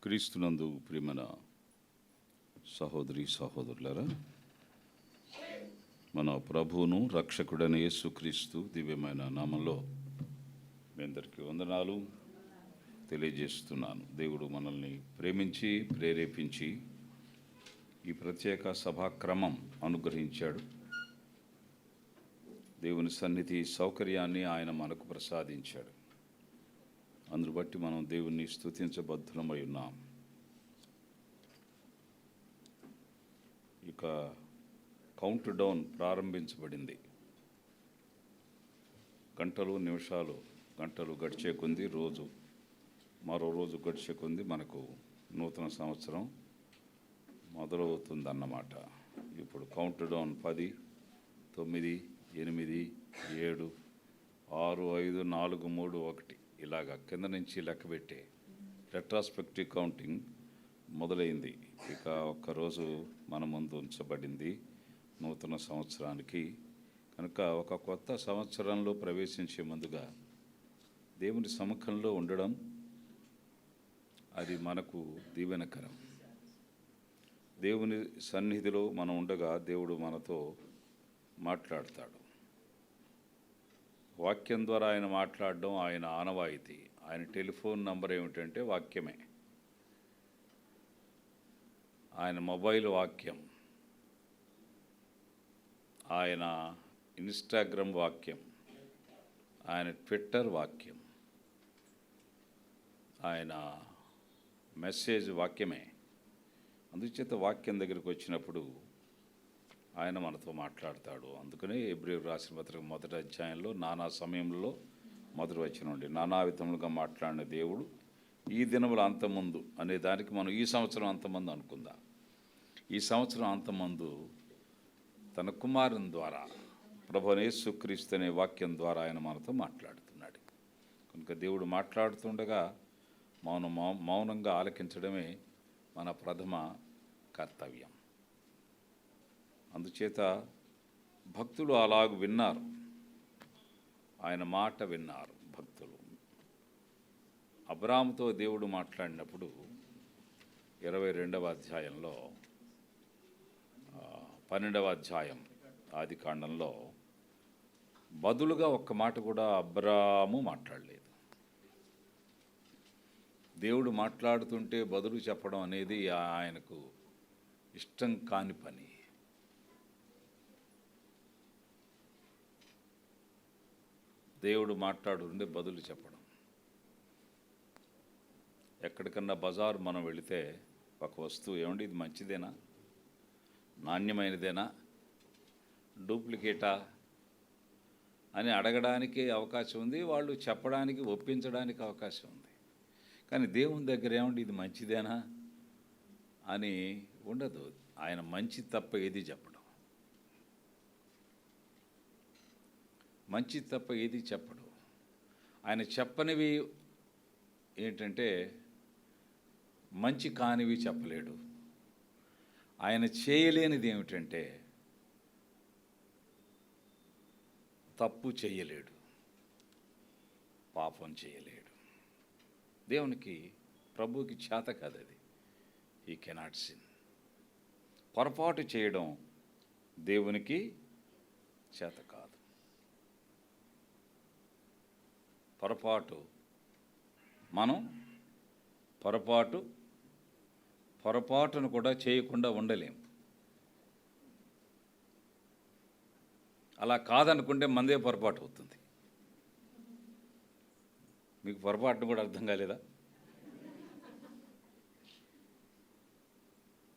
క్రీస్తునందు ప్రియమైన సహోదరి సహోదరులారా, మన ప్రభువును రక్షకుడైన యేసుక్రీస్తు దివ్యమైన నామంలో మీ అందరికీ వందనాలు తెలియజేస్తున్నాను. దేవుడు మనల్ని ప్రేమించి ప్రేరేపించి ఈ ప్రత్యేక సభాక్రమం అనుగ్రహించాడు. దేవుని సన్నిధి సౌకర్యాన్ని ఆయన మనకు ప్రసాదించాడు. అందును బట్టి మనం దేవుణ్ణి స్తుతించబద్ధులమై ఉన్నాం. ఇక కౌంట్ డౌన్ ప్రారంభించబడింది. గంటలు నిమిషాలు గంటలు గడిచే కొంది మరో రోజు గడిచే కొంది మనకు నూతన సంవత్సరం మొదలవుతుందన్నమాట. ఇప్పుడు కౌంట్ డౌన్ 10, 9, 8, 7, 6, 5, 4, 3, 1 ఇలాగా కింద నుంచి లెక్కబెట్టే రెట్రాస్పెక్టివ్ కౌంటింగ్ మొదలైంది. ఇక ఒక్కరోజు మన ముందు ఉంచబడింది నూతన సంవత్సరానికి. కనుక ఒక కొత్త సంవత్సరంలో ప్రవేశించే ముందుగా దేవుని సముఖంలో ఉండడం అది మనకు దీవెనకరం. దేవుని సన్నిధిలో మనం ఉండగా దేవుడు మనతో మాట్లాడతాడు. వాక్యం ద్వారా ఆయన మాట్లాడడం ఆయన ఆనవాయితీ. ఆయన టెలిఫోన్ నంబర్ ఏమిటంటే వాక్యమే. ఆయన మొబైల్ వాక్యం, ఆయన ఇన్స్టాగ్రామ్ వాక్యం, ఆయన ట్విట్టర్ వాక్యం, ఆయన మెసేజ్ వాక్యమే. అందుచేత వాక్యం దగ్గరికి వచ్చినప్పుడు ఆయన మనతో మాట్లాడతాడు. అందుకనే హెబ్రీయులకు రాసిన పత్రిక 1వ అధ్యాయంలో నానా సమయంలో మొదటి వచనం నుండి నానా విధములుగా మాట్లాడిన దేవుడు ఈ దినముల అంతమందు అనే దానికి మనం ఈ సంవత్సరం అంతమందు అనుకుందాం. ఈ సంవత్సరం అంతమందు తన కుమారుని ద్వారా ప్రభువైన యేసుక్రీస్తు అనే వాక్యం ద్వారా ఆయన మనతో మాట్లాడుతున్నాడు. కనుక దేవుడు మాట్లాడుతుండగా మౌనంగా ఆలకించడమే మన ప్రథమ కర్తవ్యం. అందుచేత భక్తులు అలాగ విన్నారు, ఆయన మాట విన్నారు భక్తులు. అబ్రాహాముతో దేవుడు మాట్లాడినప్పుడు 22వ అధ్యాయంలో 12వ అధ్యాయం ఆదికాండంలో బదులుగా ఒక్క మాట కూడా అబ్రాహాము మాట్లాడలేదు. దేవుడు మాట్లాడుతుంటే బదులు చెప్పడం అనేది ఆయనకు ఇష్టం కాని పని. దేవుడు మాట్లాడుతుంటే బదులు చెప్పడం. ఎక్కడికన్నా బజారు మనం వెళితే ఒక వస్తువు ఏమండి ఇది మంచిదేనా, నాణ్యమైనదేనా, డూప్లికేటా అని అడగడానికి అవకాశం ఉంది, వాళ్ళు చెప్పడానికి ఒప్పించడానికి అవకాశం ఉంది. కానీ దేవుని దగ్గర ఏమండి ఇది మంచిదేనా అని ఉండదు. ఆయన మంచి తప్ప ఏది చెప్పడం, మంచి తప్ప ఏది చెప్పడు. ఆయన చెప్పనివి ఏంటంటే మంచి కానివి చెప్పలేడు. ఆయన చేయలేనిది ఏమిటంటే తప్పు చేయలేడు, పాపం చేయలేడు. దేవునికి ప్రభువుకి చేత కాదు అది. He cannot sin. పొరపాటు చేయడం దేవునికి చేత కాదు. మనం పొరపాటును కూడా చేయకుండా ఉండలేము. అలా కాదనుకుంటే మందే పొరపాటు అవుతుంది. మీకు పొరపాటును కూడా అర్థం కాలేదా?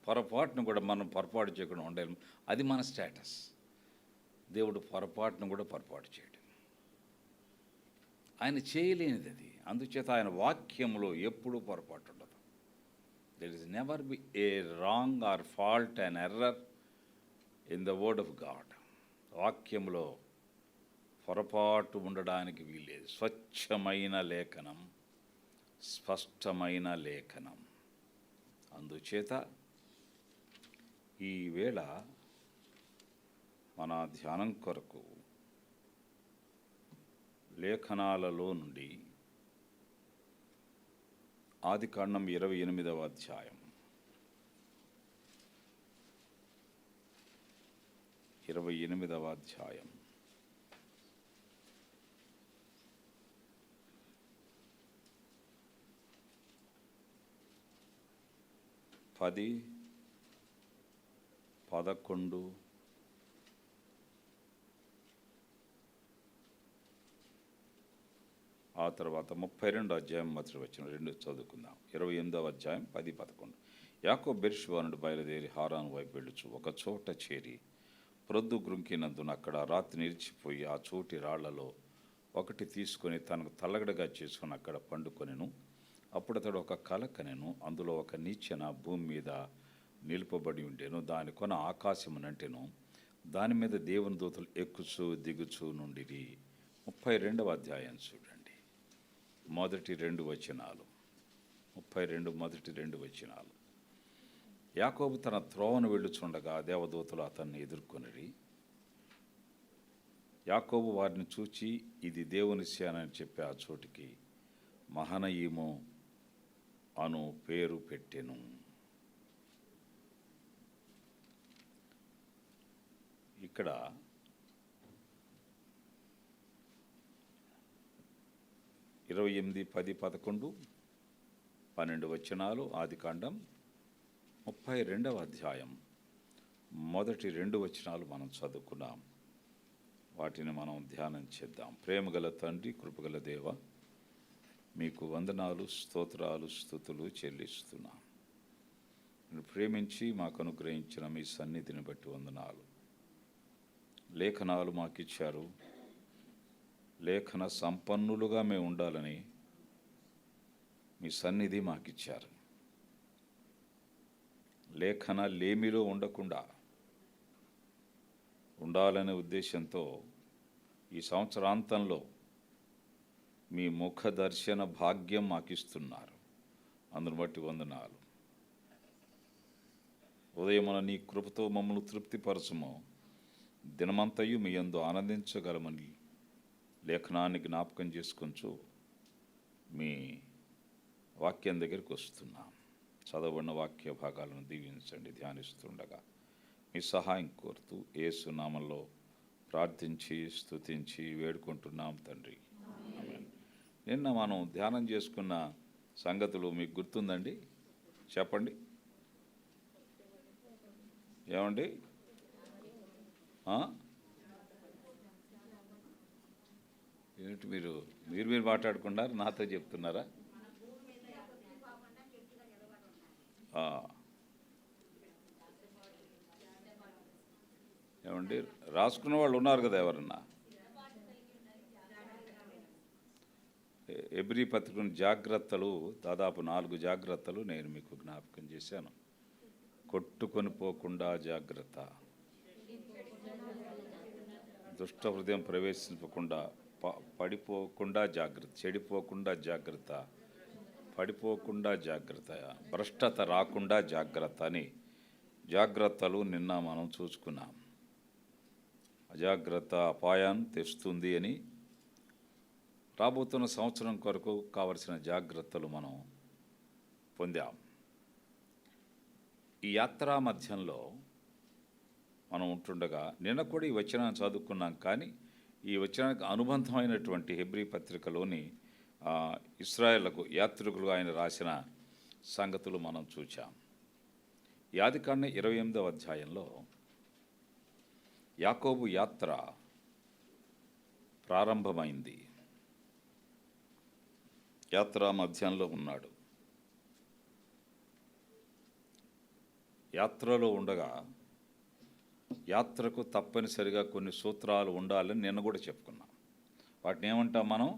పొరపాటును కూడా మనం పొరపాటు చేయకుండా ఉండలేము. అది మన స్టేటస్. దేవుడు పొరపాటును కూడా పొరపాటు చేయడు. ఆయన చేయలేనిది అది. అందుచేత ఆయన వాక్యంలో ఎప్పుడూ పొరపాటు ఉండదు. There is never be a wrong or fault and error in the word of God. వాక్యంలో పొరపాటు ఉండడానికి వీల్లేదు. స్వచ్ఛమైన లేఖనం, స్పష్టమైన లేఖనం. అందుచేత ఈవేళ మన ధ్యానం కొరకు లేఖనాలలో నుండి ఆదికాండం 28వ అధ్యాయం 28వ అధ్యాయం 10, 11 ఆ తర్వాత 32 అధ్యాయం మొదటి వచ్చిన 2 చదువుకుందాం. 28వ అధ్యాయం 10, 11. యాకోబు బెర్షెబా నుండి బయలుదేరి హారాను వైపు వెళ్ళుచు ఒక చోట చేరి ప్రొద్దు గ్రుంకినందున అక్కడ రాత్రి నిలిచిపోయి ఆ చోటి రాళ్లలో ఒకటి తీసుకొని తనకు తలగడగా చేసుకుని అక్కడ పండుకొనెను. అప్పుడు అతడు ఒక కల కనెను. అందులో ఒక నిచ్చెన భూమి మీద నిలుపబడి ఉండెను. దాని కొన ఆకాశమునంటెను. దాని మీద దేవుని దూతలు ఎక్కుచూ దిగుచూ నుండిరి. 32వ అధ్యాయం చూడండి, మొదటి 2 వచనాలు. 32 మొదటి 2 వచనాలు. యాకోబు తన త్రోవను వెళ్ళుచుండగా దేవదూతలు అతన్ని ఎదుర్కొనిరి. యాకోబు వారిని చూచి ఇది దేవుని సేన అని చెప్పి ఆ చోటికి మహనయీము అను పేరు పెట్టెను. ఇక్కడ 28, 10, 11, 12 వచనాలు ఆదికాండం 32వ అధ్యాయం మొదటి 2 వచనాలు మనం చదువుకున్నాం. వాటిని మనం ధ్యానం చేద్దాం. ప్రేమగల తండ్రి, కృపగల దేవ, మీకు వందనాలు, స్తోత్రాలు, స్తుతులు చెల్లిస్తున్నాం. మీరు ప్రేమించి మాకు అనుగ్రహించిన మీ సన్నిధిని బట్టి వందనాలు. లేఖనాలు మాకు ఇచ్చారు. లేఖన సంపన్నులుగా మేము ఉండాలని మీ సన్నిధి మాకిచ్చారు. లేఖన లేమిలో ఉండకుండా ఉండాలనే ఉద్దేశంతో ఈ సంవత్సరాంతంలో మీ ముఖ దర్శన భాగ్యం మాకిస్తున్నారు. అందును బట్టి వందనాలు. ఉదయమున నీ కృపతో మమ్మల్ని తృప్తిపరచము. దినమంతయు మీ యందు ఆనందించగలమని లేఖనాన్ని జ్ఞాపకం చేసుకొంచు మీ వాక్యం దగ్గరికి వస్తున్నాం. చదవబడిన వాక్య భాగాలను దీవించండి. ధ్యానిస్తుండగా మీ సహాయం కోరుతూ యేసు నామములో ప్రార్థించి స్తుతించి వేడుకుంటున్నాం తండ్రి. ఆమేన్. నిన్న మనం ధ్యానం చేసుకున్న సంగతులు మీకు గుర్తుందండి? చెప్పండి. ఏమండి? ఏమిటి మీరు మాట్లాడుకున్నారు, నాతో చెప్తున్నారా? ఏమండి, రాసుకున్న వాళ్ళు ఉన్నారు కదా ఎవరన్నా? ఎబ్రీ పత్రికను జాగ్రత్తలు, దాదాపు 4 జాగ్రత్తలు నేను మీకు జ్ఞాపకం చేశాను. కొట్టుకొని పోకుండా జాగ్రత్త, దుష్ట హృదయం ప్రవేశించకుండా, పడిపోకుండా జాగ్రత్త, చెడిపోకుండా జాగ్రత్త, పడిపోకుండా జాగ్రత్త, భ్రష్టత రాకుండా జాగ్రత్త అని జాగ్రత్తలు నిన్న మనం చూసుకున్నాం. అజాగ్రత్త అపాయాన్ని తెస్తుంది అని రాబోతున్న సంవత్సరం కొరకు కావలసిన జాగ్రత్తలు మనం పొందాం. ఈ యాత్రా మధ్యంలో మనం ఉంటుండగా నిన్న కూడా ఈ వచనాన్ని చదువుకున్నాం. కానీ ఈ వచనానికి అనుబంధమైనటువంటి హెబ్రీ పత్రికలోని ఇశ్రాయేలుకు యాత్రికులు ఆయన రాసిన సంగతులు మనం చూచాం. ఈ ఆదికాండం 28వ అధ్యాయంలో యాకోబు యాత్ర ప్రారంభమైంది. యాత్రా మధ్యంలో ఉన్నాడు. యాత్రలో ఉండగా యాత్రకు తప్పనిసరిగా కొన్ని సూత్రాలు ఉండాలని నిన్న కూడా చెప్పుకున్నాం. వాటిని ఏమంటాం మనం?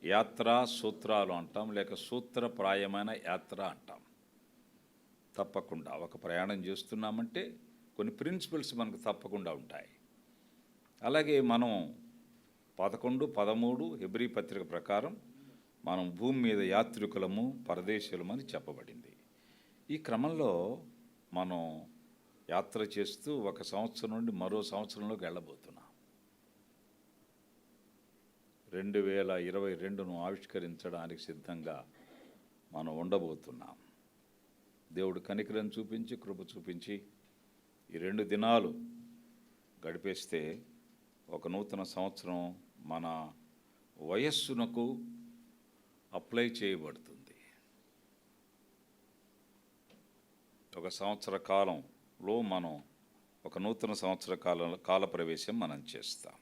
యాత్రా సూత్రాలు అంటాం, లేక సూత్రప్రాయమైన యాత్ర అంటాం. తప్పకుండా ఒక ప్రయాణం చేస్తున్నామంటే కొన్ని ప్రిన్సిపల్స్ మనకు తప్పకుండా ఉంటాయి. అలాగే మనం 11, 13 హెబ్రీ పత్రిక ప్రకారం మనం భూమి మీద యాత్రికులము, పరదేశులమని చెప్పబడింది. ఈ క్రమంలో మనం యాత్ర చేస్తూ ఒక సంవత్సరం నుండి మరో సంవత్సరంలోకి వెళ్ళబోతున్నాం. 2022ను ఆవిష్కరించడానికి సిద్ధంగా మనం ఉండబోతున్నాం. దేవుడు కనికరం చూపించి, కృప చూపించి ఈ 2 దినాలు గడిపేస్తే ఒక నూతన సంవత్సరం మన వయస్సునకు అప్లై చేయబడుతుంది. ఒక సంవత్సర కాలంలో మనం ఒక నూతన సంవత్సర కాల ప్రవేశం మనం చేస్తాం.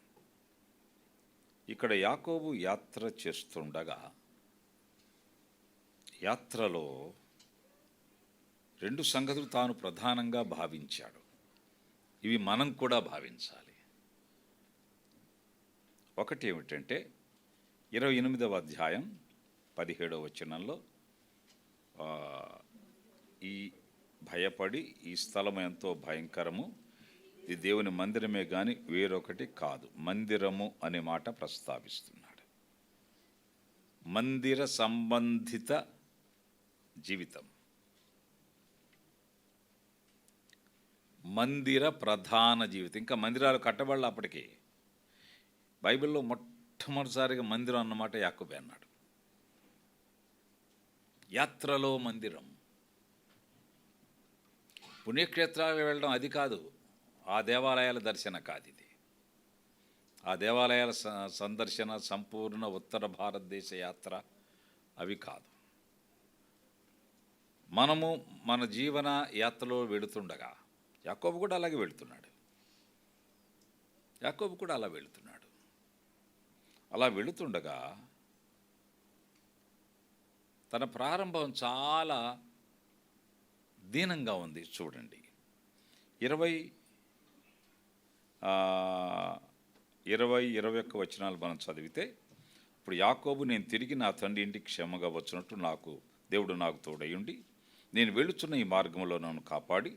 ఇక్కడ యాకోబు యాత్ర చేస్తుండగా యాత్రలో 2 సంగతులు తాను ప్రధానంగా భావించాడు. ఇవి మనం కూడా భావించాలి. ఒకటి ఏమిటంటే 28వ అధ్యాయం 17వ వచనంలో ఈ భయపడి ఈ స్థలం ఎంతో భయంకరము, ఇది దేవుని మందిరమే కానీ వేరొకటి కాదు. మందిరము అనే మాట ప్రస్తావిస్తున్నాడు. మందిర సంబంధిత జీవితం, మందిర ప్రధాన జీవితం. ఇంకా మందిరాలు కట్టబడాలి. అప్పటికి బైబిల్లో మొట్టమొదటిసారిగా మందిరం అన్నమాట యాకోబే అన్నాడు. యాత్రలో మందిరం. పుణ్యక్షేత్రాలకు వెళ్ళడం అది కాదు, ఆ దేవాలయాల దర్శన కాదు ఇది. ఆ దేవాలయాల సందర్శన, సంపూర్ణ ఉత్తర భారతదేశ యాత్ర అవి కాదు. మనము మన జీవన యాత్రలో వెళుతుండగా యాకోబు కూడా అలాగే వెళుతున్నాడు. అలా వెళుతుండగా తన ప్రారంభం చాలా దీనంగా ఉంది. చూడండి 20-21 వచనాలు మనం చదివితే, ఇప్పుడు యాకోబు, నేను తిరిగి నా తండ్రి ఇంటికి క్షేమంగా వచ్చినట్టు దేవుడు నాకు తోడయుండి నేను వెళుచున్న ఈ మార్గంలో నన్ను కాపాడి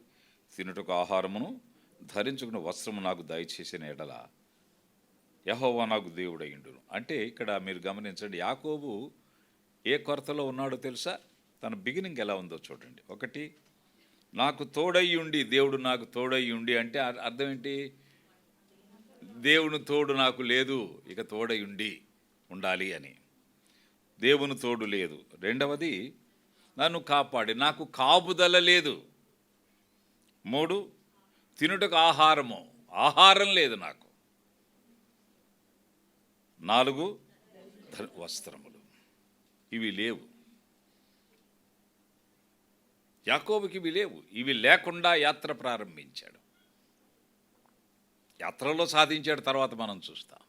తినుటకు ఆహారమును ధరించుకున్న వస్త్రము నాకు దయచేసిన ఎడల యెహోవా నాకు దేవుడయ్యుండును. అంటే ఇక్కడ మీరు గమనించండి, యాకోబు ఏ కొరతలో ఉన్నాడో తెలుసా? తన బిగినింగ్ ఎలా ఉందో చూడండి. ఒకటి, నాకు తోడయ్యుండి, దేవుడు నాకు తోడయ్యుండి అంటే అర్థం ఏంటి? దేవుని తోడు నాకు లేదు, ఇక తోడయ్యుండి ఉండాలి అని. దేవుని తోడు లేదు. రెండవది, నన్ను కాపాడి, నాకు కాపుదల లేదు. 3, తినుటకు ఆహారం లేదు నాకు. 4, వస్త్రములు, ఇవి లేవు. యాకోబుకి ఇవి లేవు. ఇవి లేకుండా యాత్ర ప్రారంభించాడు. యాత్రలో సాధించాడు, తర్వాత మనం చూస్తాం.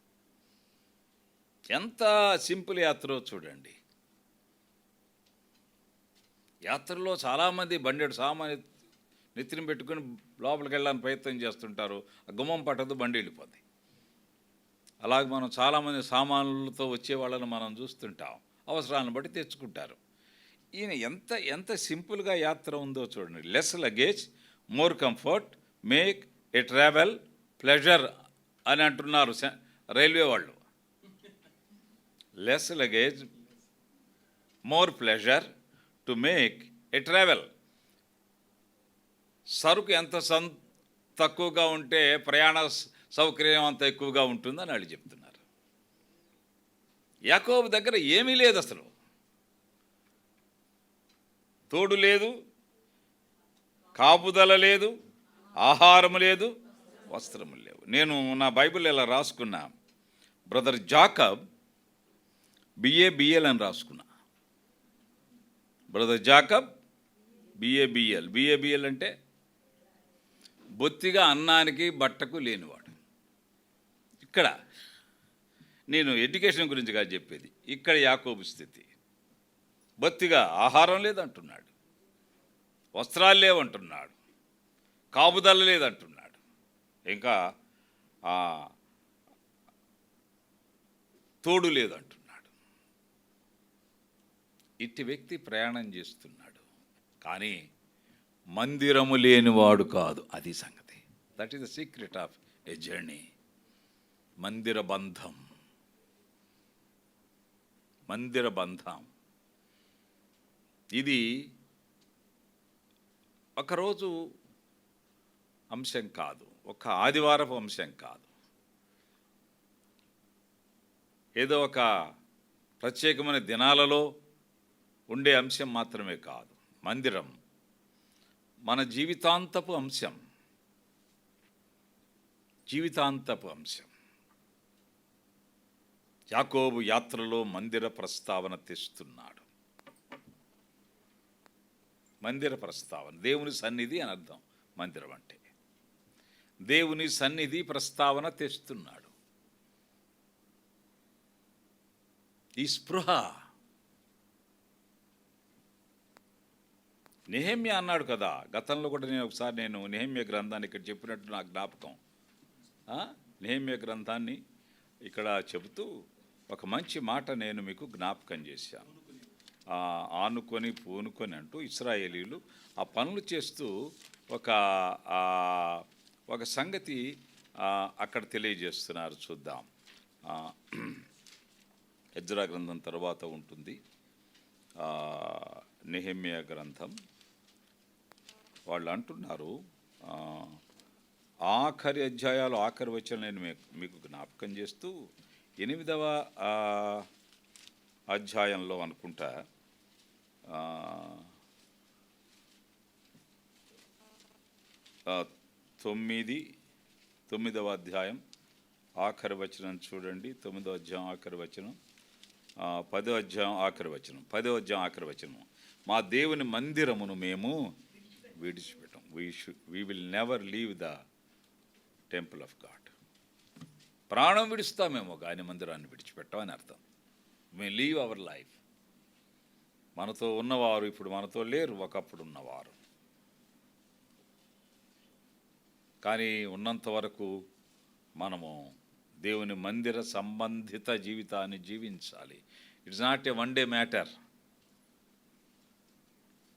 ఎంత సింపుల్ యాత్రో చూడండి. యాత్రలో చాలామంది బండెడు సామాన్య నెత్తిని పెట్టుకుని లోపలికి వెళ్ళడానికి ప్రయత్నం చేస్తుంటారు. గుమ్మం పట్టదు, బండి వెళ్ళిపోద్ది. అలాగే మనం చాలామంది సామాన్లతో వచ్చే వాళ్ళని మనం చూస్తుంటాం. అవసరాలను బట్టి తెచ్చుకుంటారు. ఈయన ఎంత సింపుల్గా యాత్ర ఉందో చూడండి. Less luggage, more comfort, make a travel pleasure అని అంటున్నారు రైల్వే వాళ్ళు. Less luggage, more pleasure to make a travel. సరుకు ఎంత తక్కువగా ఉంటే ప్రయాణ సౌకర్యం అంత ఎక్కువగా ఉంటుందని వాళ్ళు చెప్తున్నారు. యాకోబు దగ్గర ఏమీ లేదు, అసలు తోడు లేదు, కాపుదల లేదు, ఆహారం లేదు, వస్త్రములు లేవు. నేను నా బైబిల్ ఇలా రాసుకున్నా, బ్రదర్ జాకబ్ BABL అని రాసుకున్నా. బ్రదర్ జాకబ్ BABL అంటే బొత్తిగా అన్నానికి బట్టకు లేనివాడు. ఇక్కడ నేను ఎడ్యుకేషన్ గురించి కాదు చెప్పేది, ఇక్కడ యాకోబు స్థితి. బొత్తిగా ఆహారం లేదంటున్నాడు, వస్త్రాలు లేవంటున్నాడు, కాపుదల లేదంటున్నాడు, ఇంకా తోడు లేదంటున్నాడు. ఇట్టి వ్యక్తి ప్రయాణం చేస్తున్నాడు, కానీ మందిరము లేనివాడు కాదు. అది సంగతి. That is the secret of A journey. మందిర బంధం ఇది ఒకరోజు అంశం కాదు, ఒక ఆదివారపు అంశం కాదు, ఏదో ఒక ప్రత్యేకమైన దినాలలో ఉండే అంశం మాత్రమే కాదు. మందిరం మన జీవితాంతపు అంశం, జీవితాంతపు అంశం. యాకోబు యాత్రలో మందిర ప్రస్తావన తెస్తున్నాడు. మందిర ప్రస్తావన, దేవుని సన్నిధి అని అర్థం. మందిరం అంటే దేవుని సన్నిధి ప్రస్తావన తెస్తున్నాడు. ఈ స్పృహ నెహెమ్యా అన్నాడు కదా, గతంలో కూడా నేను నెహెమ్యా గ్రంథాన్ని ఇక్కడ చెప్పినట్టు నా జ్ఞాపకం. నెహెమ్యా గ్రంథాన్ని ఇక్కడ చెబుతూ ఒక మంచి మాట నేను మీకు జ్ఞాపకం చేశాను. ఆనుకొని పూనుకొని అంటూ ఇశ్రాయేలీలు ఆ పనులు చేస్తూ ఒక సంగతి అక్కడ తెలియజేస్తున్నారు. చూద్దాం. ఎజ్రా గ్రంథం తర్వాత ఉంటుంది నెహెమ్యా గ్రంథం. వాళ్ళు అంటున్నారు, ఆఖరి అధ్యాయాలు ఆఖరి వచనం నేను మీకు జ్ఞాపకం చేస్తూ 8వ అధ్యాయంలో అనుకుంటా 9వ అధ్యాయం ఆఖరి వచనం చూడండి. 9వ అధ్యాయం ఆఖరి వచనం, 10వ అధ్యాయం ఆఖరి వచనం, 10వ అధ్యాయం ఆఖరి వచనం. మా దేవుని మందిరమును మేము విడిచిపెట్టాం. We will never leave the temple of God. ప్రాణం విడుస్తామేమో కానీ మందిరాన్ని విడిచిపెట్టామని అర్థం. May leave our life. మనతో ఉన్నవారు ఇప్పుడు మనతో లేరు, ఒకప్పుడు ఉన్నవారు. కానీ ఉన్నంత వరకు మనము దేవుని మందిర సంబంధిత జీవితాన్ని జీవించాలి. It's not a one day matter.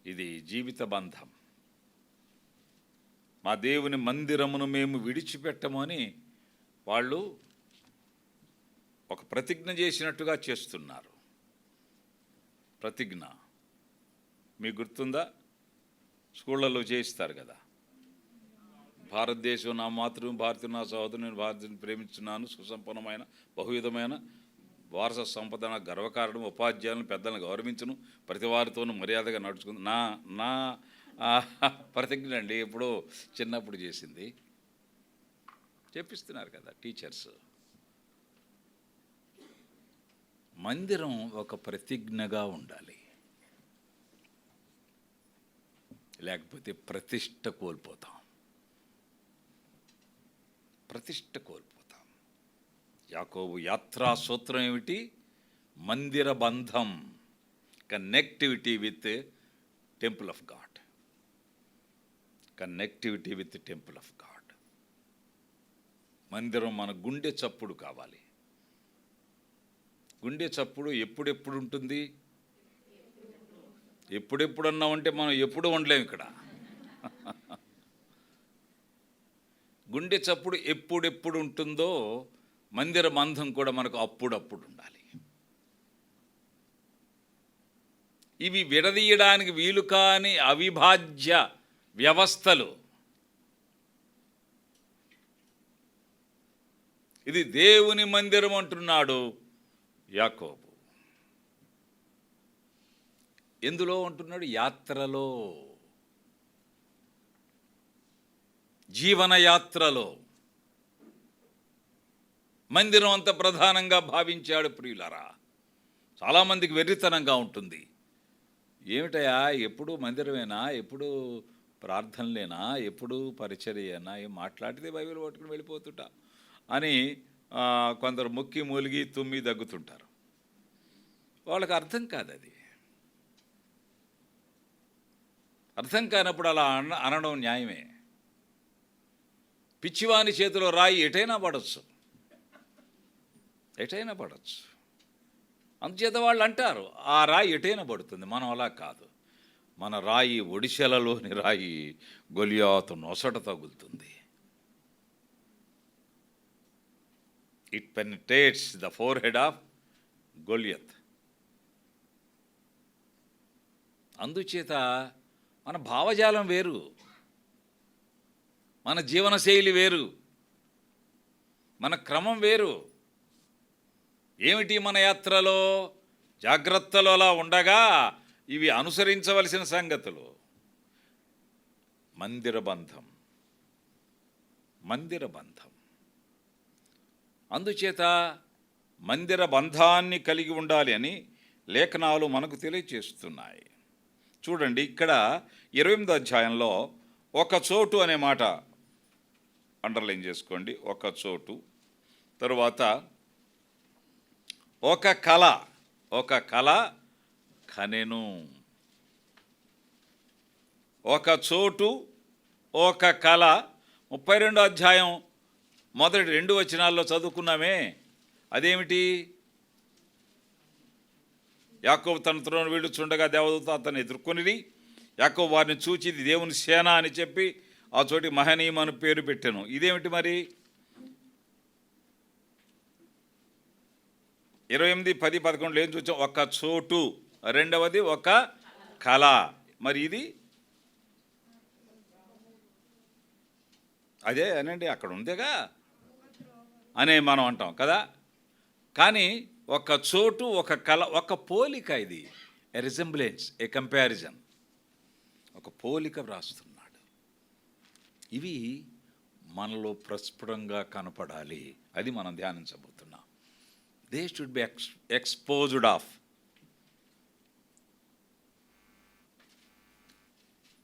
ఇది జీవిత బంధం. మా దేవుని మందిరమును మేము విడిచిపెట్టమని వాళ్ళు ఒక ప్రతిజ్ఞ చేసినట్టుగా చేస్తున్నారు. ప్రతిజ్ఞ మీకు గుర్తుందా? స్కూళ్ళల్లో చేయిస్తారు కదా, భారతదేశం నా మాతృభూమి, భారతీయ నా సహోదరు, నేను భారతీయుని ప్రేమించున్నాను, సుసంపన్నమైన బహువిధమైన వారస సంపద నాకు గర్వకారణం, ఉపాధ్యాయులను పెద్దలను గౌరవించును, ప్రతి వారితోనూ మర్యాదగా నడుచుకుంది. నా ప్రతిజ్ఞ అండి. ఎప్పుడో చిన్నప్పుడు చేసింది. చెప్పిస్తున్నారు కదా టీచర్స్. మందిరం ఒక ప్రతిజ్ఞగా ఉండాలి, లేకపోతే ప్రతిష్ట కోల్పోతాం. ప్రతిష్ట కోల్పోతాం. యాకోబు యాత్రా సూత్రం ఏమిటి? మందిర బంధం, connectivity with temple of God. Connectivity with temple of God. మందిరం మన గుండె చప్పుడు కావాలి. గుండె చప్పుడు ఎప్పుడెప్పుడు ఉంటుంది? ఎప్పుడెప్పుడన్నా ఉంటే మనం ఎప్పుడు ఉండలేము ఇక్కడ. గుండె చప్పుడు ఎప్పుడెప్పుడు ఉంటుందో మందిర బంధం కూడా మనకు అప్పుడప్పుడు ఉండాలి. ఇవి విడదీయడానికి వీలు కాని అవిభాజ్య వ్యవస్థలు. ఇది దేవుని మందిరం అంటున్నాడు యాకోబు. ఎందులో అంటున్నాడు? యాత్రలో, జీవన యాత్రలో మందిరం అంత ప్రధానంగా భావించాడు. ప్రియులారా, చాలామందికి వెర్రితనంగా ఉంటుంది. ఏమిటయా, ఎప్పుడు మందిరమేనా, ఎప్పుడు ప్రార్థనలేనా, ఎప్పుడు పరిచర్యేనా, ఏం మాట్లాడితే బైబిల్ పట్టుకుని వెళ్ళిపోతుంటా అని కొందరు మొక్కి మూలిగి తుమ్మి దగ్గుతుంటారు. వాళ్ళకి అర్థం కాదు. అది అర్థం కానప్పుడు అలా అనడం న్యాయమే. పిచ్చివాని చేతిలో రాయి ఎటైనా పడవచ్చు, ఎటైనా పడవచ్చు. అందుచేత వాళ్ళు అంటారు ఆ రాయి ఎటైనా పడుతుంది. మనం అలా కాదు. మన రాయి, ఒడిశలలోని రాయి గొలియాతు నొసట తగులుతుంది. It penetrates the forehead of Goliath. అందుచేత మన భావజాలం వేరు, మన జీవనశైలి వేరు, మన క్రమం వేరు. ఏమిటి మన యాత్రలో జాగ్రత్తలు అలా ఉండగా ఇవి అనుసరించవలసిన సంగతులు. మందిర బంధం, మందిర బంధం. అందుచేత మందిర బంధాన్ని కలిగి ఉండాలి అని లేఖనాలు మనకు తెలియచేస్తున్నాయి. చూడండి, ఇక్కడ 28వ అధ్యాయంలో ఒక చోటు అనే మాట అండర్లైన్ చేసుకోండి. ఒక చోటు. తరువాత ఒక కళ, ఒక కళ కనెను. ఒక చోటు, ఒక కళ. 32వ అధ్యాయం మొదటి 2 వచనాల్లో చదువుకున్నామే. అదేమిటి? యాకోబు తన త్రోను వీడుచుండగా దేవదూత అతన్ని ఎదుర్కొనిది. యాకోబు వారిని చూచి ఇది దేవుని సేన అని చెప్పి ఆ చోటి మహనీయం అని పేరు పెట్టాను. ఇదేమిటి మరి? 28, 10, 11 ఏం చూసాం? ఒక చోటు. రెండవది ఒక కళ. మరి ఇది అదే అనండి, అక్కడ ఉందేగా అనే మనం అంటాం కదా. కానీ ఒక చోటు, ఒక కళ, ఒక పోలిక. ఇది ఎ రిజెంబ్లెన్స్, ఏ కంపారిజన్. ఒక పోలిక వ్రాస్తున్నాడు. ఇవి మనలో ప్రస్ఫుటంగా కనపడాలి. అది మనం ధ్యానించబోతున్నాం. They should be exposed of.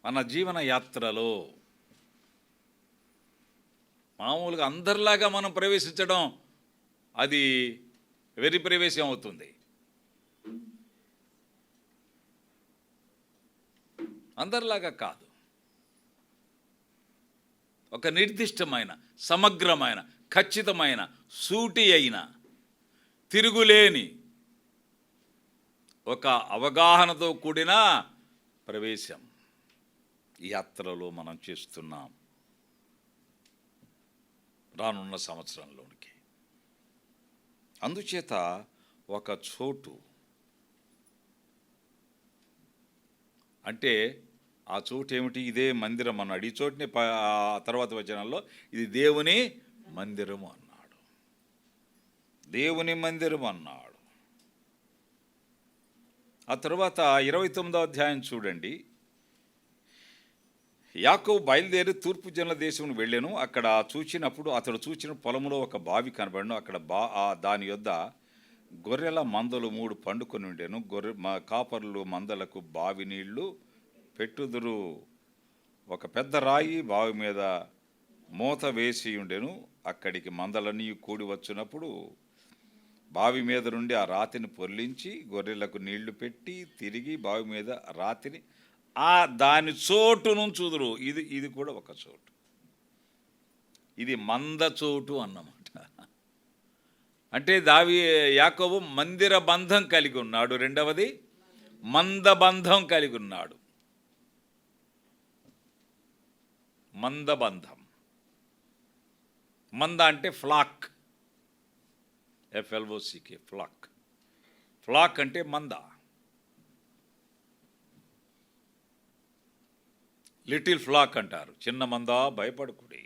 మన జీవన యాత్రలో మామూలుగా అందరిలాగా మనం ప్రవేశించడం అది వెర్రి ప్రవేశం అవుతుంది. అందరిలాగా కాదు. ఒక నిర్దిష్టమైన, సమగ్రమైన, ఖచ్చితమైన, సూటి అయిన, తిరుగులేని ఒక అవగాహనతో కూడిన ప్రవేశం ఈ యాత్రలో మనం చేస్తున్నాం రానున్న సంవత్సరంలోనికి. అందుచేత ఒక చోటు అంటే ఆ చోటు ఏమిటి? ఇదే మందిరం అన్నాడు. ఈ చోటుని తర్వాత వచనాల్లో ఇది దేవుని మందిరము అన్నాడు. దేవుని మందిరం అన్నాడు. ఆ తర్వాత 29వ అధ్యాయం చూడండి. యాకోబు బయలుదేరి తూర్పు జనుల దేశం వెళ్ళాను. అక్కడ చూచినప్పుడు అతడు చూచిన పొలంలో ఒక బావి కనబడను. అక్కడ దాని యొద్ద గొర్రెల మందలు 3 పండుకొని ఉండేను. కాపర్లు మందలకు బావి నీళ్లు పెట్టుదురు. ఒక పెద్ద రాయి బావి మీద మూత వేసి ఉండెను. అక్కడికి మందలన్నీ కూడి వచ్చినప్పుడు బావి మీద నుండి ఆ రాతిని పొర్లించి గొర్రెలకు నీళ్లు పెట్టి తిరిగి బావి మీద రాతిని దాని చోటును చూదురు. ఇది కూడా ఒక చోటు. ఇది మంద చోటు అన్నమాట. అంటే యాకోబు మందిర బంధం కలిగి ఉన్నాడు. రెండవది మంద బంధం కలిగి ఉన్నాడు. మంద బంధం. మంద అంటే ఫ్లాక్, FLOCK, ఫ్లాక్. ఫ్లాక్ అంటే మంద. లిటిల్ ఫ్లాక్ అంటారు. చిన్న మంద భయపడకుడి.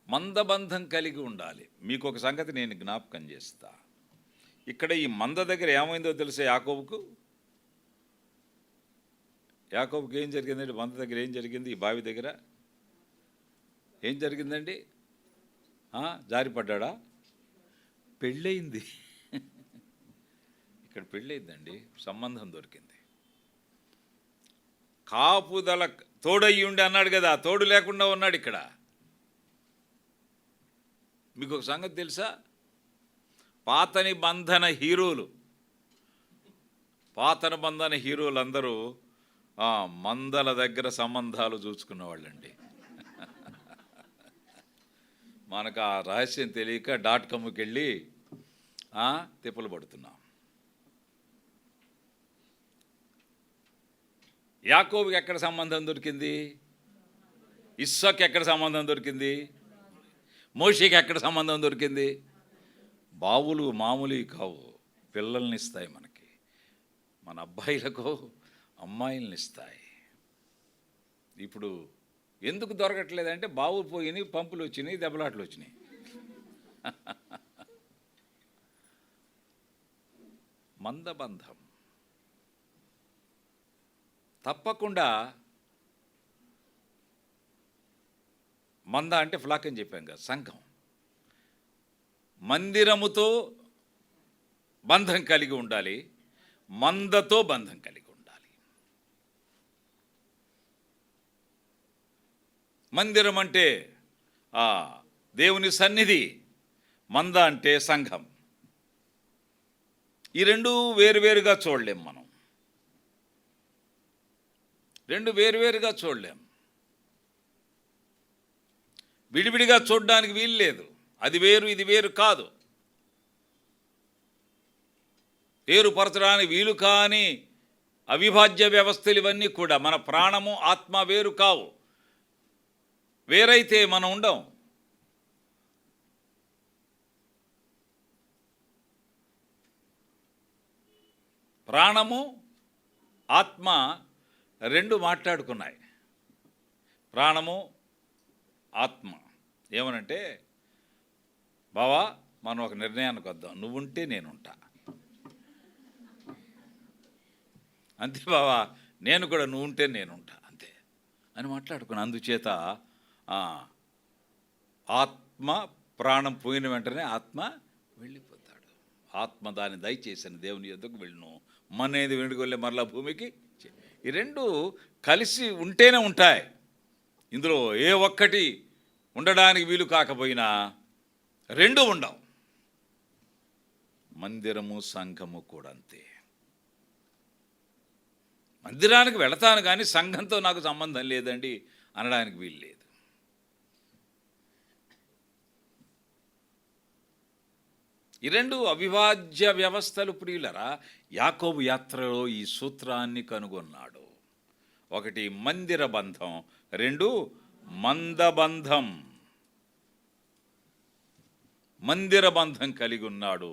మందబంధం కలిగి ఉండాలి. మీకు ఒక సంగతి నేను జ్ఞాపకం చేస్తా. ఇక్కడ ఈ మంద దగ్గర ఏమైందో తెలుసా? యాకోబుకి ఏం జరిగిందండి? మంద దగ్గర ఏం జరిగింది? ఈ బావి దగ్గర ఏం జరిగిందండి? జారిపడ్డా? పెళ్ళయింది. ఇక్కడ పెళ్ళయిందండి. సంబంధం దొరికింది. కాపుదల తోడయ్యి ఉండి అన్నాడు కదా, తోడు లేకుండా ఉన్నాడు ఇక్కడ. మీకు ఒక సంగతి తెలుసా? పాత నిబంధన హీరోలు అందరూ మందల దగ్గర సంబంధాలు చూసుకున్న వాళ్ళండి. మనకు ఆ రహస్యం తెలియక .comకి వెళ్ళి తిప్పలు పడుతున్నాం. యాకోబుకి ఎక్కడ సంబంధం దొరికింది? ఇస్సాకు ఎక్కడ సంబంధం దొరికింది? మోషేకి ఎక్కడ సంబంధం దొరికింది? బావులు మామూలు కావు, పిల్లల్ని ఇస్తాయి మనకి. మన అబ్బాయిలకు అమ్మాయిల్ని ఇస్తాయి. ఇప్పుడు ఎందుకు దొరకట్లేదంటే బావులు పోయినాయి, పంపులు వచ్చినాయి, దెబ్బలాట్లు వచ్చినాయి. మందబంధం తప్పకుండా. మంద అంటే ఫ్లాక్ అని చెప్పాం కదా, సంఘం. మందిరముతో బంధం కలిగి ఉండాలి, మందతో బంధం కలిగి ఉండాలి. మందిరం అంటే దేవుని సన్నిధి, మంద అంటే సంఘం. ఈ రెండు వేరువేరుగా చూడలేం మనం, రెండు వేరువేరుగా చూడలేం. విడివిడిగా చూడడానికి వీలు లేదు. అది వేరు ఇది వేరు కాదు. వేరుపరచడానికి వీలు కాని అవిభాజ్య వ్యవస్థలు ఇవన్నీ కూడా. మన ప్రాణము ఆత్మ వేరు కావు. వేరైతే మనం ఉండం. ప్రాణము ఆత్మ రెండు మాట్లాడుకున్నాయి. ప్రాణము ఆత్మ ఏమనంటే, బావా మనం ఒక నిర్ణయానికి వద్దాం, నువ్వుంటే నేనుంటా, అంతే బావా, నేను కూడా నువ్వుంటే నేనుంటా, అంతే అని మాట్లాడుకున్నా. అందుచేత ఆత్మ ప్రాణం పోయిన వెంటనే ఆత్మ వెళ్ళిపోతాడు. ఆత్మ దాన్ని దయచేసిన దేవుని యొద్దకు వెళ్ళును, మనేది వెనుడికి వెళ్ళే మరలా భూమికి. ఈ రెండు కలిసి ఉంటేనే ఉంటాయి. ఇందులో ఏ ఒక్కటి ఉండడానికి వీలు కాకపోయినా రెండు ఉండవు. మందిరము సంఘము కూడా అంతే. మందిరానికి వెళతాను కానీ సంఘంతో నాకు సంబంధం లేదండి అనడానికి వీలు లేదు. ఈ రెండు అవిభాజ్య వ్యవస్థలు. ప్రియులరా, యాకోబు యాత్రలో ఈ సూత్రాన్ని కనుగొన్నాడు. ఒకటి మందిర బంధం, రెండు మందబంధం. మందిర బంధం కలిగి ఉన్నాడు,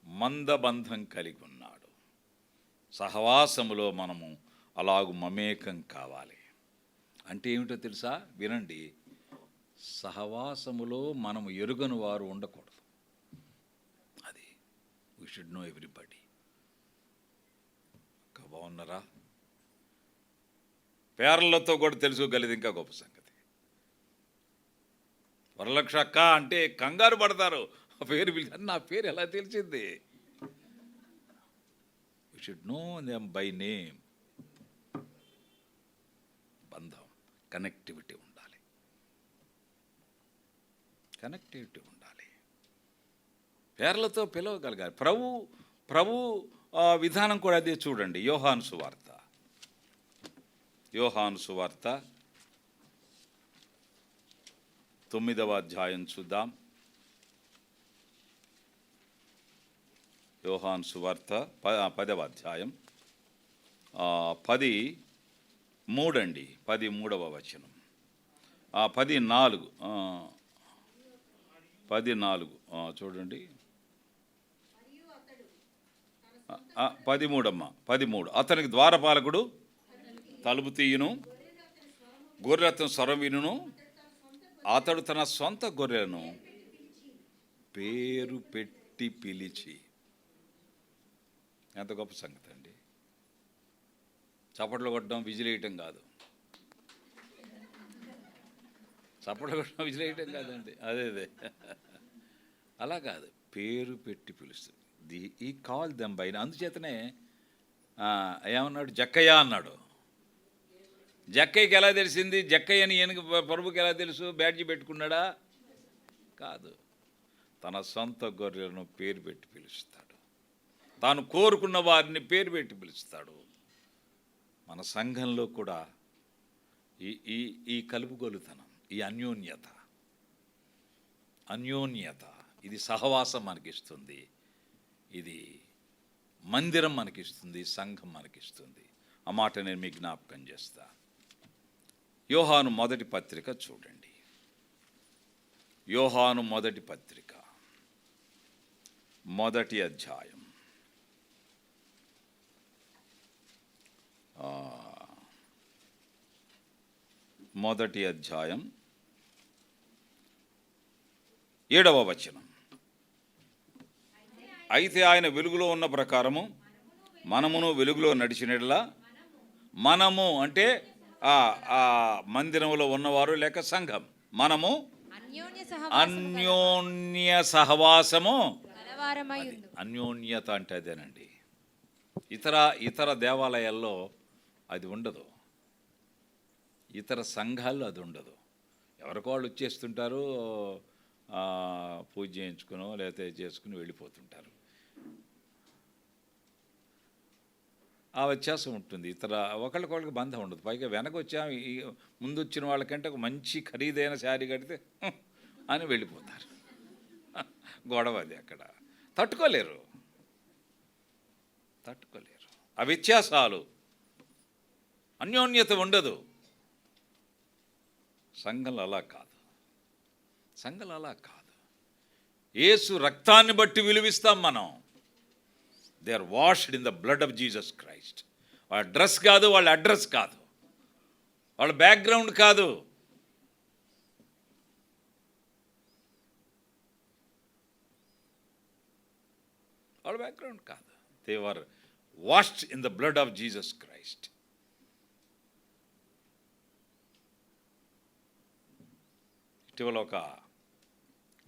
మందబంధం కలిగి ఉన్నాడు. సహవాసములో మనము అలాగు మమేకం కావాలి. అంటే ఏమిటో తెలుసా? వినండి. సహవాసములో మనము ఎరుగని వారు ఉండకూడదు. అది వీ షుడ్ నో ఎవ్రీబడి. బాగున్నారా? పేర్లతో కూడా తెలుసుకోగలిది ఇంకా గొప్ప సంగతి. వరలక్ష అక్క అంటే కంగారు పడతారు. పేరు పిలిచారు, నా పేరు ఎలా తెలిసింది? We should know them by name. బంధం, కనెక్టివిటీ ఉండాలి, కనెక్టివిటీ ఉండాలి. పేర్లతో పిలవగలగాలి. ప్రభు విధానం కూడా అదే. చూడండి, యోహాను సువార్త, యోహాను సువార్త 9వ అధ్యాయం చూద్దాం. యోహాను సువార్త 10వ అధ్యాయం 13 అండి, 13వ వచనం, 14 చూడండి. 13 అతనికి ద్వారపాలకుడు తలుపు తీయును, గొర్రెల స్వరం వినును, అతడు తన సొంత గొర్రెలను పేరు పెట్టి పిలిచి. ఎంత గొప్ప సంగతి అండి! చప్పట్లు కొట్టడం, విజిలేయటం కాదు. చప్పట్లు కొట్టడం, విజిలేయటం కాదండి. అదే అలా కాదు, పేరు పెట్టి పిలుస్తుంది. ఈ కాల్ దెమ్ బై. అందుచేతనే ఏమన్నాడు? జక్కయ్య అన్నాడు. జక్కయ్యకి ఎలా తెలిసింది? జక్కయ్య అని ఈయనకి ప్రభుకి ఎలా తెలుసు? బ్యాడ్జీ పెట్టుకున్నాడా? కాదు. తన సొంత గొర్రెలను పేరు పెట్టి పిలుస్తాడు. తాను కోరుకున్న వారిని పేరు పెట్టి పిలుస్తాడు. మన సంఘంలో కూడా ఈ కలుపుగోలుతనం, ఈ అన్యోన్యత ఇది సహవాసం మనకిస్తుంది, ఇది మందిరం మనకిస్తుంది, సంఘం మనకిస్తుంది. ఆ మాట నేను మీకు జ్ఞాపకం చేస్తా. యోహాను మొదటి పత్రిక చూడండి. యోహాను మొదటి పత్రిక 1వ అధ్యాయం 7వ వచనం. అయితే ఆయన వెలుగులో ఉన్న ప్రకారము మనమును వెలుగులో నడిచినట్లా మనము అంటే ఆ మందిరంలో ఉన్నవారు లేక సంఘం, మనము అన్యోన్య సహవాసము. అన్యోన్యత అంటే అదేనండి. ఇతర దేవాలయాల్లో అది ఉండదు, ఇతర సంఘాల్లో అది ఉండదు. ఎవరికి వాళ్ళు వచ్చేస్తుంటారు, పూజ చేయించుకునో లేకపోతే చేసుకుని వెళ్ళిపోతుంటారు. ఆ వ్యత్యాసం ఉంటుంది. ఒకళ్ళకొకళ్ళకి బంధం ఉండదు. పైగా వెనక ముందు వచ్చిన వాళ్ళకంటే ఒక మంచి ఖరీదైన శారీ కడితే అని వెళ్ళిపోతారు. గొడవ అది. అక్కడ తట్టుకోలేరు. ఆ వ్యత్యాసాలు, అన్యోన్యత ఉండదు. సంఘంలో అలా కాదు. యేసు రక్తాన్ని బట్టి విలువిస్తాం మనం. They are washed in the blood of Jesus Christ. వాళ్ళ డ్రెస్ కాదు, వాళ్ళ అడ్రస్ కాదు, వాళ్ళ బ్యాక్గ్రౌండ్ కాదు. They are washed in the blood of Jesus Christ. ఇటీవల ఒక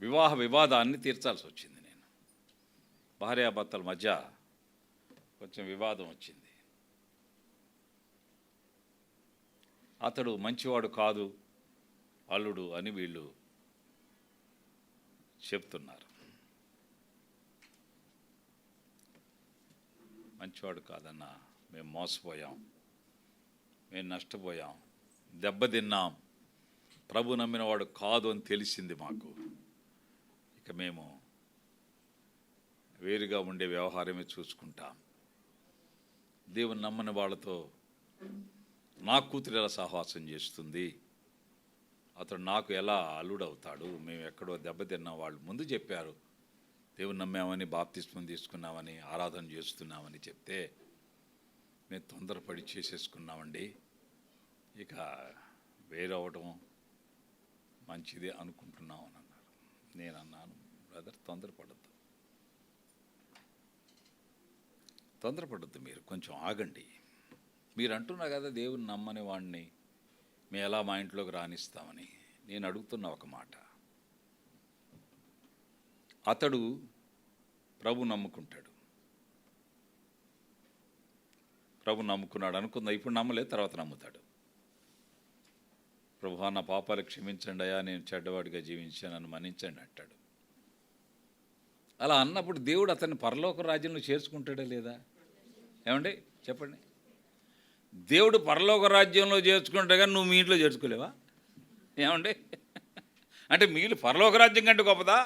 వివాహ వివాదాన్ని తీర్చాల్సి వచ్చింది. నేను భార్యాభర్తల మధ్య కొంచెం వివాదం వచ్చింది. అతడు మంచివాడు కాదు అల్లుడు అని వీళ్ళు చెప్తున్నారు. మంచివాడు కాదన్నా, మేము మోసపోయాం, మేము నష్టపోయాం, దెబ్బతిన్నాం, ప్రభు నమ్మినవాడు కాదు అని తెలిసింది మాకు. ఇక మేము వేరుగా ఉండే వ్యవహారమే చూసుకుంటాం. దేవుని నమ్మని వాళ్ళతో నా కూతురు ఎలా సహవాసం చేస్తుంది, అతడు నాకు ఎలా అల్లుడవుతాడు, మేము ఎక్కడో దెబ్బతిన్నాం. వాళ్ళు ముందు చెప్పారు, దేవుని నమ్మామని, బాప్తిస్మం తీసుకున్నామని, ఆరాధన చేస్తున్నామని చెప్తే మేము తొందరపడి చేసేసుకున్నామండి. ఇక వేరవడం మంచిదే అనుకుంటున్నాం అని అన్నారు. నేను అన్నాను, బ్రదర్ తొందరపడద్దు, మీరు కొంచెం ఆగండి. మీరు అంటున్నా కదా దేవుని నమ్మని వాడిని మేము ఎలా మా ఇంట్లోకి రానిస్తామని. నేను అడుగుతున్న ఒక మాట, అతడు ప్రభు నమ్ముకుంటాడు, ప్రభు నమ్ముకున్నాడు అనుకుందా, ఇప్పుడు నమ్మలేదు, తర్వాత నమ్ముతాడు. ప్రభువా నా పాపాలు క్షమించండి అయ్యా, నేను చెడ్డవాడిగా జీవించాను, నన్ను మన్నించండి అంటాడు. అలా అన్నప్పుడు దేవుడు అతన్ని పరలోక రాజ్యంలో చేర్చుకుంటాడా లేదా? ఏమండి చెప్పండి. దేవుడు పరలోక రాజ్యంలో చేర్చుకుంటే కానీ నువ్వు మీ ఇంట్లో చేర్చుకోలేవా? ఏమండి అంటే మీరు పరలోక రాజ్యం కంటే గొప్పదా?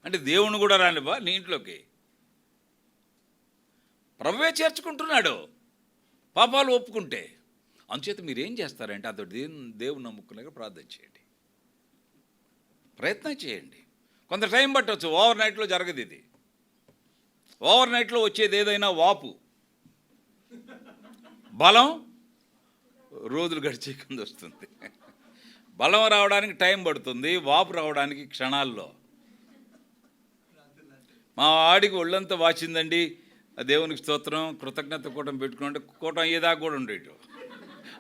అంటే దేవుని కూడా రానివ్వా నీ ఇంట్లోకి? ప్రభువే చేర్చుకుంటున్నాడు పాపాలు ఒప్పుకుంటే. అందుచేత మీరేం చేస్తారంటే అతడు దేవుని నమ్ముకున్నాక ప్రార్థన చేయండి, ప్రయత్నం చేయండి. కొంత టైం పట్టవచ్చు, ఓవర్ నైట్లో జరగదు ఇది. ఓవర్ నైట్లో వచ్చేది ఏదైనా వాపు, బలం రోజులు గడిచే కింద వస్తుంది. బలం రావడానికి టైం పడుతుంది, వాపు రావడానికి క్షణాల్లో. మా వాడికి ఒళ్ళంతా వాచిందండి, దేవునికి స్తోత్రం, కృతజ్ఞత కూటం పెట్టుకుంటే కూటం అయ్యేదాకా కూడా ఉండేటు.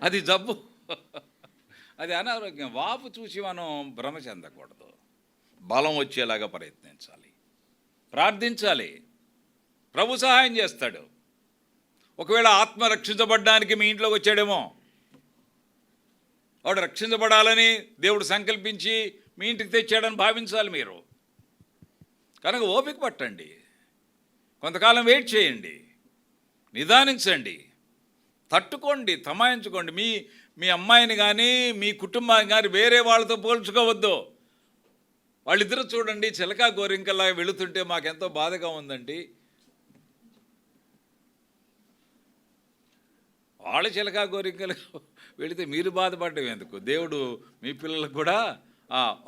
అది జబ్బు, అది అనారోగ్యం. వాపు చూసి మనం భ్రమ చెందకూడదు. బలం వచ్చేలాగా ప్రయత్నించాలి, ప్రార్థించాలి. ప్రభు సహాయం చేస్తాడు. ఒకవేళ ఆత్మ రక్షించబడ్డానికి మీ ఇంట్లోకి వచ్చాడేమో, వాడు రక్షించబడాలని దేవుడు సంకల్పించి మీ ఇంటికి తెచ్చాడని భావించాలి మీరు. కనుక ఓపిక పట్టండి, కొంతకాలం వెయిట్ చేయండి, నిదానించండి, తట్టుకోండి, తమాయించుకోండి. మీ అమ్మాయిని కానీ మీ కుటుంబాన్ని కానీ వేరే వాళ్ళతో పోల్చుకోవద్దు. వాళ్ళిద్దరూ చూడండి చిలకా గోరింకల్లా వెళుతుంటే మాకెంతో బాధగా ఉందండి. వాళ్ళ చిలకా గోరింకలు వెళితే మీరు బాధపడడం ఎందుకు? దేవుడు మీ పిల్లలకు కూడా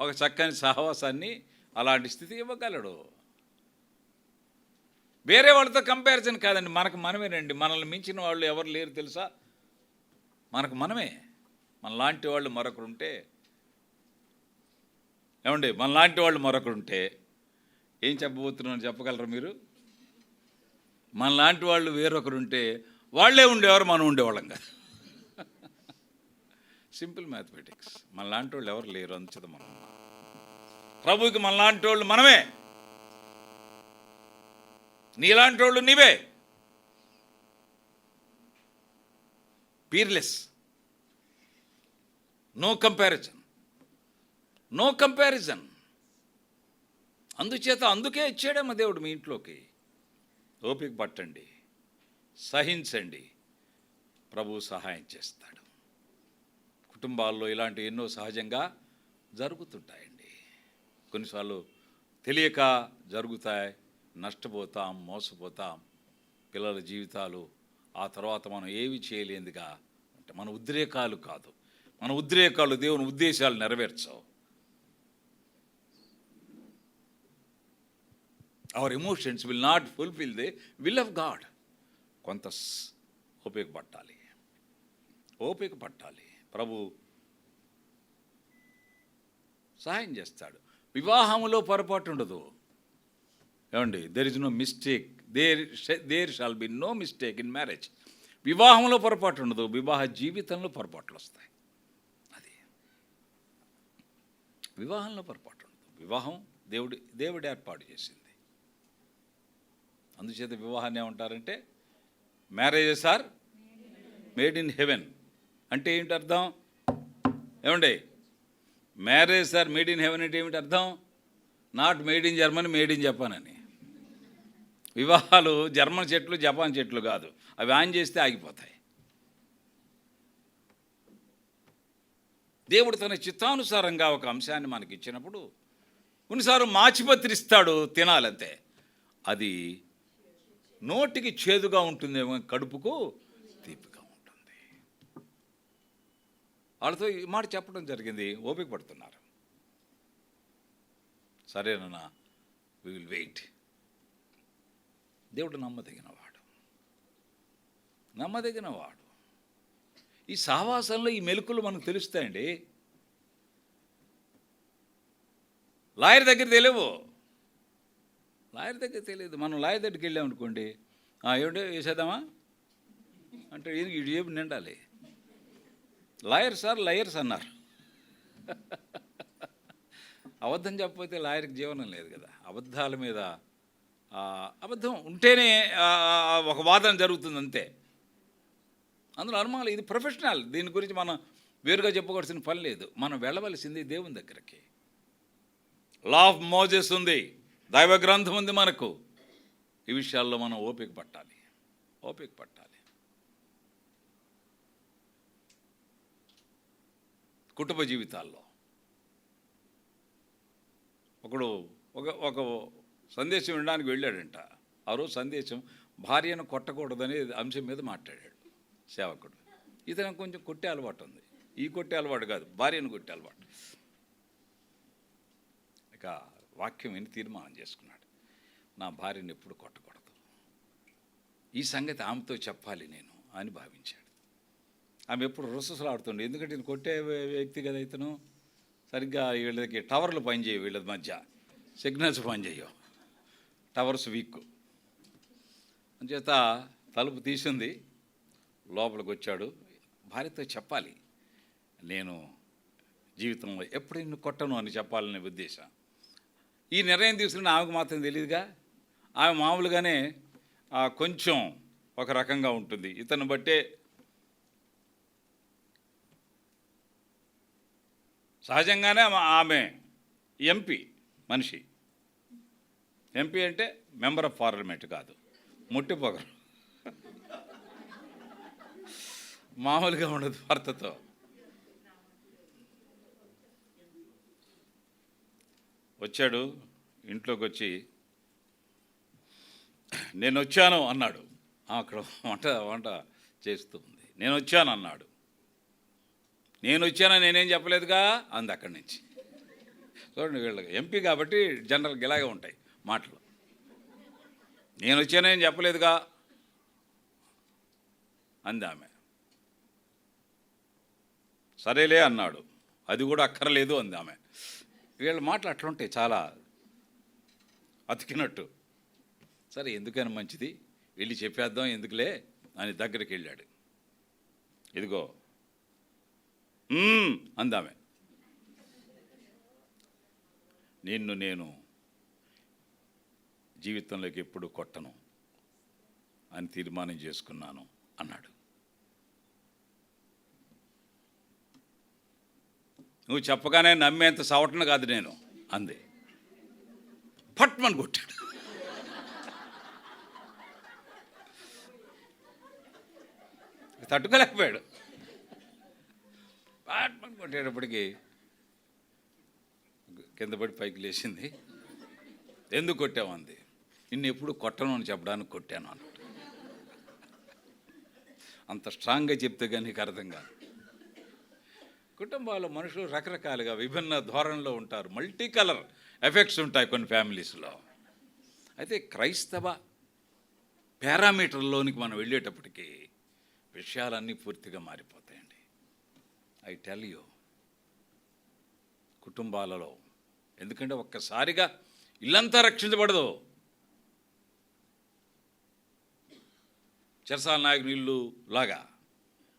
ఒక చక్కని సహవాసాన్ని, అలాంటి స్థితి ఇవ్వగలడు. వేరే వాళ్ళతో కంపారిజన్ కాదండి, మనకు మనమేనండి. మనల్ని మించిన వాళ్ళు ఎవరు లేరు తెలుసా? మనకు మనమే. మనలాంటి వాళ్ళు మరొకరుంటే, ఏమండి, మనలాంటి వాళ్ళు మరొకరుంటే ఏం చెప్పబోతున్నాను చెప్పగలరా మీరు? మనలాంటి వాళ్ళు వేరొకరుంటే వాళ్ళే ఉండేవారు, మనం ఉండేవాళ్ళం కాదు. Simple mathematics. మనలాంటి వాళ్ళు ఎవరు లేరు, అంచదు మనం. ప్రభుకి మనలాంటి వాళ్ళు మనమే, నీలాంటి వాళ్ళు నీవే. Peerless, no comparison, no comparison. అందుకే ఇచ్చాడేమో దేవుడు మీ ఇంట్లోకి. ఓపిక పట్టండి, సహించండి, ప్రభు సహాయం చేస్తాడు. కుటుంబాల్లో ఇలాంటి ఎన్నో సహజంగా జరుగుతుంటాయండి. కొన్నిసార్లు తెలియక జరుగుతాయి, నష్టపోతాం, మోసపోతాం, పిల్లల జీవితాలు. ఆ తర్వాత మనం ఏమి చేయలేనిదిగా అంటే మన ఉద్రేకాలు కాదు, మన ఉద్రేకాలు దేవుని ఉద్దేశాలు నెరవేర్చవు. Our emotions will not fulfil the will of God. కొంత ఓపిక పట్టాలి, ఓపిక పట్టాలి. ప్రభు సహాయం చేస్తాడు. వివాహంలో పొరపాటు ఉండదు ఏమండి. There is no mistake, there shall be no mistake in marriage. వివాహంలో పొరపాటు ఉండదు, వివాహ జీవితంలో పొరపాట్లు వస్తాయి. అది వివాహంలో పొరపాటు ఉండదు. వివాహం దేవుడు ఏర్పాటు చేసింది. అందుచేత వివాహాన్ని ఏమంటారంటే marriages are made in heaven. అంటే ఏమిటి అర్థం ఏమండి? Marriages are made in heaven అంటే ఏమిటి అర్థం? Not made in Germany, made in Japan అని. వివాహాలు జర్మన్ చెట్లు, జపాన్ చెట్లు కాదు. అవి ఆన్ చేస్తే ఆగిపోతాయి. దేవుడు తన చిత్తానుసారంగా ఒక అంశాన్ని మనకి ఇచ్చినప్పుడు కొన్నిసార్లు మాచిపత్రిస్తాడు, తినాలంతే. అది నోటికి చేదుగా ఉంటుందేమో, కడుపుకు తీపిగా ఉంటుంది. వాళ్ళతో ఈ మాట చెప్పడం జరిగింది. ఓపిక పడుతున్నారు. సరేనన్నా, వి విల్ వెయిట్. దేవుడు నమ్మదగినవాడు, నమ్మదగినవాడు. ఈ సహవాసంలో ఈ మెలకులు మనకు తెలుస్తాయండి. లాయర్ దగ్గర తెలియవు, లాయర్ దగ్గర తెలియదు. మనం లాయర్ దగ్గరికి వెళ్ళామనుకోండి, ఏమిటో వేసేద్దామా అంటే ఇది ఏమి నిండాలి. లాయర్స్ ఆర్ లయర్స్ అన్నారు. అబద్ధం చెప్పకపోతే లాయర్కి జీవనం లేదు కదా. అబద్ధాల మీద అబద్ధం ఉంటేనే ఒక వాదన జరుగుతుంది అంతే. అందులో అనుమానం. ఇది ప్రొఫెషనల్, దీని గురించి మనం వేరుగా చెప్పుకోవాల్సిన పని లేదు. మనం వెళ్ళవలసింది దేవుని దగ్గరికి. లా ఆఫ్ మోజెస్ ఉంది, దైవ గ్రంథం ఉంది మనకు. ఈ విషయాల్లో మనం ఓపిక పట్టాలి, ఓపిక పట్టాలి. కుటుంబ జీవితాల్లో ఒకడు ఒక సందేశం వినడానికి వెళ్ళాడంట. ఆ రోజు సందేశం భార్యను కొట్టకూడదనే అంశం మీద మాట్లాడాడు సేవకుడు. ఇతను కొంచెం కొట్టే అలవాటు ఉంది. ఈ కొట్టే అలవాటు కాదు, భార్యను కొట్టే అలవాటు. ఇక వాక్యం విని తీర్మానం చేసుకున్నాడు, నా భార్యను ఎప్పుడు కొట్టకూడదు, ఈ సంగతి ఆమెతో చెప్పాలి నేను అని భావించాడు. ఆమె ఎప్పుడు రుసలాడుతుండే, ఎందుకంటే నేను కొట్టే వ్యక్తి కదా ఇతను. సరిగ్గా వీళ్ళకి టవర్లు పనిచేయవు, వీళ్ళ మధ్య సిగ్నల్స్ పనిచేయవు, టవర్స్ వీక్. అంచేత తలుపు తీసింది, లోపలికి వచ్చాడు. భార్యతో చెప్పాలి, నేను జీవితంలో ఎప్పుడు నిన్ను కొట్టను అని చెప్పాలనే ఉద్దేశం. ఈ నిర్ణయం తీసుకుని ఆమెకు మాత్రం తెలియదుగా. ఆమె మామూలుగానే కొంచెం ఒక రకంగా ఉంటుంది. ఇతను బట్టే సహజంగానే ఆమె ఎంపీ మనిషి. ఎంపీ అంటే మెంబర్ ఆఫ్ పార్లమెంట్ కాదు, ముట్టిపోగరు. మామూలుగా ఉండదు భర్తతో. వచ్చాడు, ఇంట్లోకి వచ్చి నేను వచ్చాను అన్నాడు. అక్కడ వంట చేస్తూ ఉంది. నేను వచ్చాను అన్నాడు. నేను వచ్చానని నేనేం చెప్పలేదుగా అంది అక్కడి నుంచి. చూడండి, వీళ్ళకి ఎంపీ కాబట్టి జనరల్గా ఇలాగే ఉంటాయి మాటలు. నేను వచ్చానని చెప్పలేదుగా అంది ఆమె. సరేలే అన్నాడు. అది కూడా అక్కర్లేదు అంది ఆమె. వీళ్ళ మాటలు అట్లుంటాయి చాలా. అతికినట్టు. సరే ఎందుకని మంచిది, వెళ్ళి చెప్పేద్దాం ఎందుకులే అని దగ్గరికి వెళ్ళాడు. ఇదిగో అందామే, నిన్ను నేను జీవితంలోకి ఎప్పుడు కొట్టను అని తీర్మానం చేసుకున్నాను అన్నాడు. నువ్వు చెప్పగానే నమ్మేంత సవటన కాదు నేను అంది. పట్మని కొట్టాడు. తట్టుకోలేకపోయాడు. పట్మని కొట్టేటప్పటికి కింద పడి పైకి లేచింది. ఎందుకు కొట్టావు అంది. నిన్ను ఎప్పుడు కొట్టను అని చెప్పడానికి కొట్టాను అన్నాడు. అంత స్ట్రాంగ్గా చెప్తే కానీ నీకు అర్థం కాదు. కుటుంబాల్లో మనుషులు రకరకాలుగా విభిన్న ధోరణిలో ఉంటారు. మల్టీ కలర్ ఎఫెక్ట్స్ ఉంటాయి కొన్ని ఫ్యామిలీస్లో. అయితే క్రైస్తవ పారామీటర్లోనికి మనం వెళ్ళేటప్పటికీ విషయాలన్నీ పూర్తిగా మారిపోతాయండి. ఐ టెల్ యూ, కుటుంబాలలో ఎందుకంటే ఒక్కసారిగా ఇల్లంతా రక్షించబడదు. చెరసాల నాయకుని ఇల్లు లాగా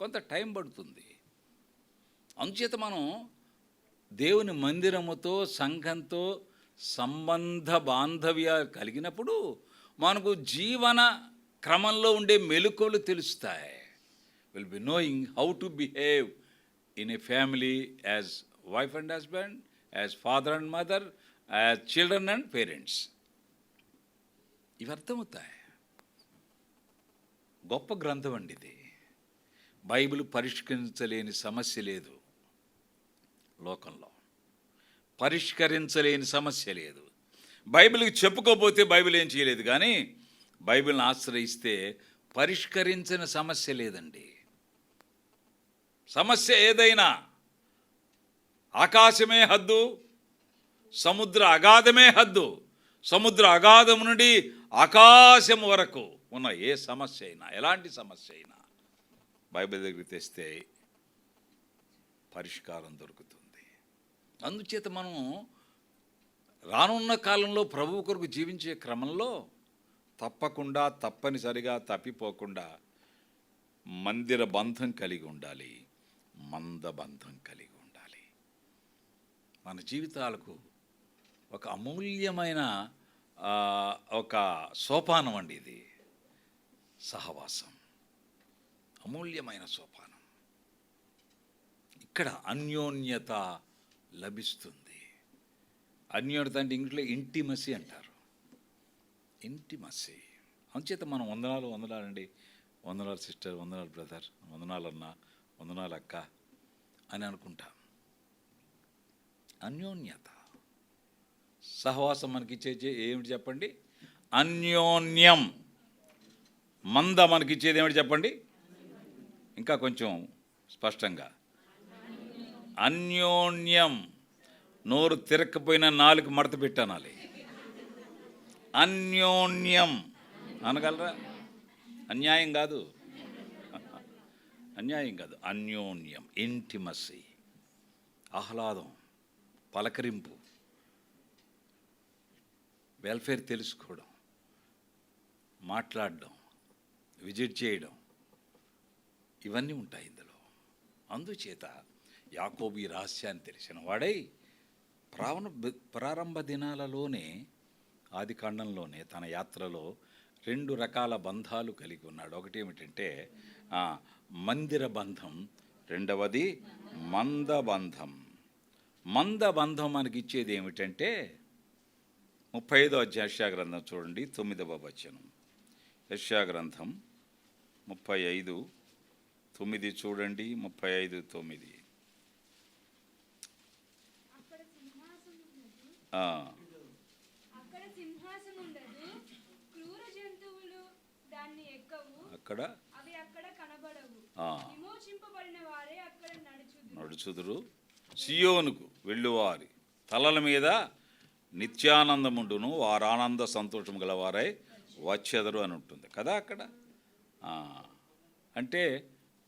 కొంత టైం పడుతుంది. అందుచేత మనం దేవుని మందిరముతో సంఘంతో సంబంధ బాంధవ్యాలు కలిగినప్పుడు మనకు జీవన క్రమంలో ఉండే మెలకువలు తెలుస్తాయి. Will be knowing how to behave in a family as wife and husband, as father and mother, as children and parents. ఇవి అర్థమవుతాయి. గొప్ప గ్రంథం అండి ఇది. బైబిల్ పరిష్కరించలేని సమస్య లేదు లోకంలో. పరిష్కరించలేని సమస్య లేదు. బైబిల్కి చెప్పుకోకపోతే బైబిల్ ఏం చేయలేదు, కానీ బైబిల్ని ఆశ్రయిస్తే పరిష్కరించిన సమస్య లేదండి. సమస్య ఏదైనా ఆకాశమే హద్దు, సముద్ర అగాధమే హద్దు. సముద్ర అగాధం నుండి ఆకాశం వరకు ఉన్న ఏ సమస్య అయినా, ఎలాంటి సమస్య అయినా బైబిల్ దగ్గరికి తెస్తే పరిష్కారం దొరుకుతుంది. అందుచేత మనం రానున్న కాలంలో ప్రభువు కొరకు జీవించే క్రమంలో తప్పకుండా తప్పనిసరిగా తప్పిపోకుండా మందిర బంధం కలిగి ఉండాలి, మంద బంధం కలిగి ఉండాలి. మన జీవితాలకు ఒక అమూల్యమైన ఒక సోపానం అండి ఇది. సహవాసం అమూల్యమైన సోపానం. ఇక్కడ అన్యోన్యత లభిస్తుంది. అన్యోన్యత అంటే ఇంగ్లీష్లో ఇంటిమసీ అంటారు. ఇంటిమసీ. అందుచేత మనం వందనాలు అండి, వందనాలు సిస్టర్, వందనాలు బ్రదర్, వందనాలు అన్న, వందనాలు అక్క అని అనుకుంటాం. అన్యోన్యత. సహవాసం మనకిచ్చే ఏమిటి చెప్పండి? అన్యోన్యం. మంద మనకిచ్చేది ఏమిటి చెప్పండి? ఇంకా కొంచెం స్పష్టంగా, అన్యోన్యం. నోరు తిరక్కపోయినా నాలుగు మడత పెట్టానాలి. అన్యోన్యం అనగలరా? అన్యాయం కాదు, అన్యాయం కాదు. అన్యోన్యం, ఇంటిమసీ, ఆహ్లాదం, పలకరింపు, వెల్ఫేర్ తెలుసుకోవడం, మాట్లాడడం, విజిట్ చేయడం, ఇవన్నీ ఉంటాయి ఇందులో. అందుచేత యాకోబు ఈ రహస్యాన్ని తెలిసిన వాడై ప్రారంభ దినాలలోనే, ఆది కాండంలోనే తన యాత్రలో 2 రకాల బంధాలు కలిగి ఉన్నాడు. ఒకటి ఏమిటంటే మందిర బంధం, రెండవది మంద బంధం. మంద బంధం మనకి ఇచ్చేది ఏమిటంటే 35వ అధ్యాయం యెషయా గ్రంథం చూడండి, 9వ వచనం. యెషయా గ్రంథం 35:9 చూడండి. 35:9. అక్కడ నడుచుదురు. సియోనుకు వెళ్ళువారి తలల మీద నిత్యానందముండును, వారు ఆనంద సంతోషం గలవారై వచ్చెదరు అని ఉంటుంది కదా అక్కడ. అంటే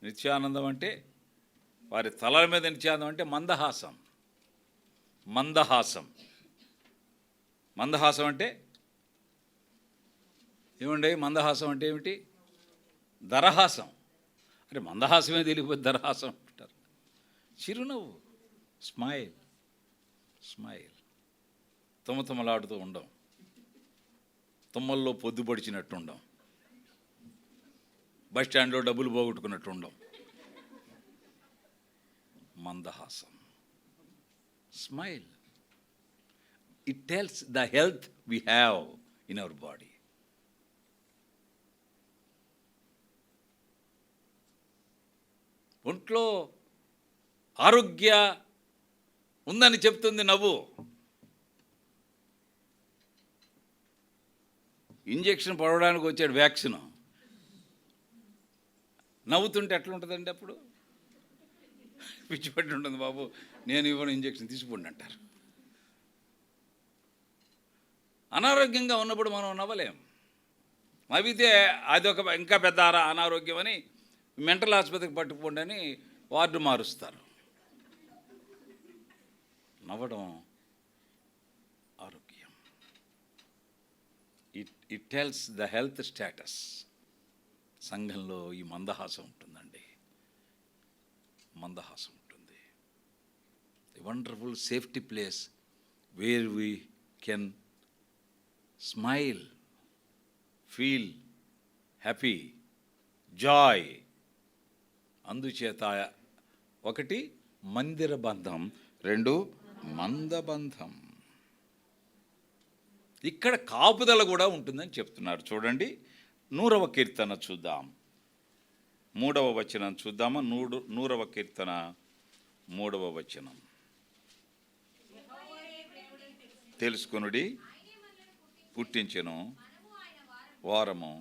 నిత్యానందం అంటే వారి తలల మీద నిత్యానందం అంటే మందహాసం. మందహాసం అంటే ఏమండి మందహాసం అంటే ఏమిటి? దరహాసం. అంటే మందహాసమే తెలియకపోతే దరహాసం అంటారు. చిరునవ్వు, స్మైల్, స్మైల్. తుమ్మలాడుతూ ఉండం, తుమ్మల్లో పొద్దుపడిచినట్టు ఉండం, బస్ స్టాండ్లో డబ్బులు పోగొట్టుకున్నట్టు ఉండం. మందహాసం, smile. It tells the health we have in our body. ఒంట్లో ఆరోగ్య ఉందని చెప్తుంది నవ్వు. ఇంజెక్షన్ పడడానికి వచ్చాడు వ్యాక్సిన్, నవ్వుతుంటే ఎట్లుంటుందండి? అప్పుడు పిచ్చిపెట్టి ఉంటుంది. బాబు నేను ఇవ్వను ఇంజెక్షన్, తీసుకోండి అంటారు. అనారోగ్యంగా ఉన్నప్పుడు మనం నవ్వలేం. నవ్వితే అదొక ఇంకా పెద్ద అనారోగ్యం అని మెంటల్ ఆసుపత్రికి పట్టుకుపోండి అని వార్డు మారుస్తారు. నవ్వడం ఆరోగ్యం. It tells the health status. సంఘంలో ఈ మందహాసం ఉంటుందండి, మందహాసం ఉంటుంది. The wonderful safety place where we can smile, feel happy, Joy. అందుచేత ఒకటి మందిర బంధం, రెండు మందబంధం. ఇక్కడ కాపుదల కూడా ఉంటుందని చెప్తున్నారు. చూడండి 100వ కీర్తన చూద్దాం, 3వ వచనం చూద్దామా? 100వ కీర్తన 3వ వచనం. తెలుసుకొనుడి, పుట్టించెను, వారము,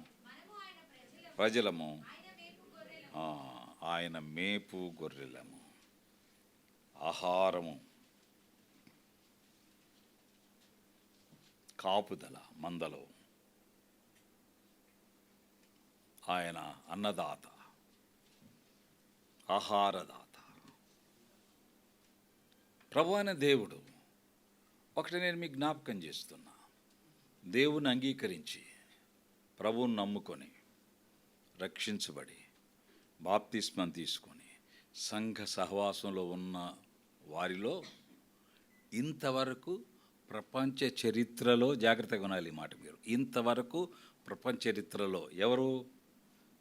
ప్రజలము, ఆయన మేపు గొర్రెలము. ఆహారము, కాపుదల మందలో. ఆయన అన్నదాత, ఆహారదాత. ప్రభు అయిన దేవుడు. ఒకటి నేను మీకు జ్ఞాపకం చేస్తున్నా. దేవుని అంగీకరించి ప్రభువుని నమ్ముకొని రక్షించబడి బాప్తిస్మం తీసుకొని సంఘ సహవాసంలో ఉన్న వారిలో ఇంతవరకు ప్రపంచ చరిత్రలో, జాగ్రత్తగా వినాలి ఈ మాట మీరు, ఇంతవరకు ప్రపంచ చరిత్రలో ఎవరు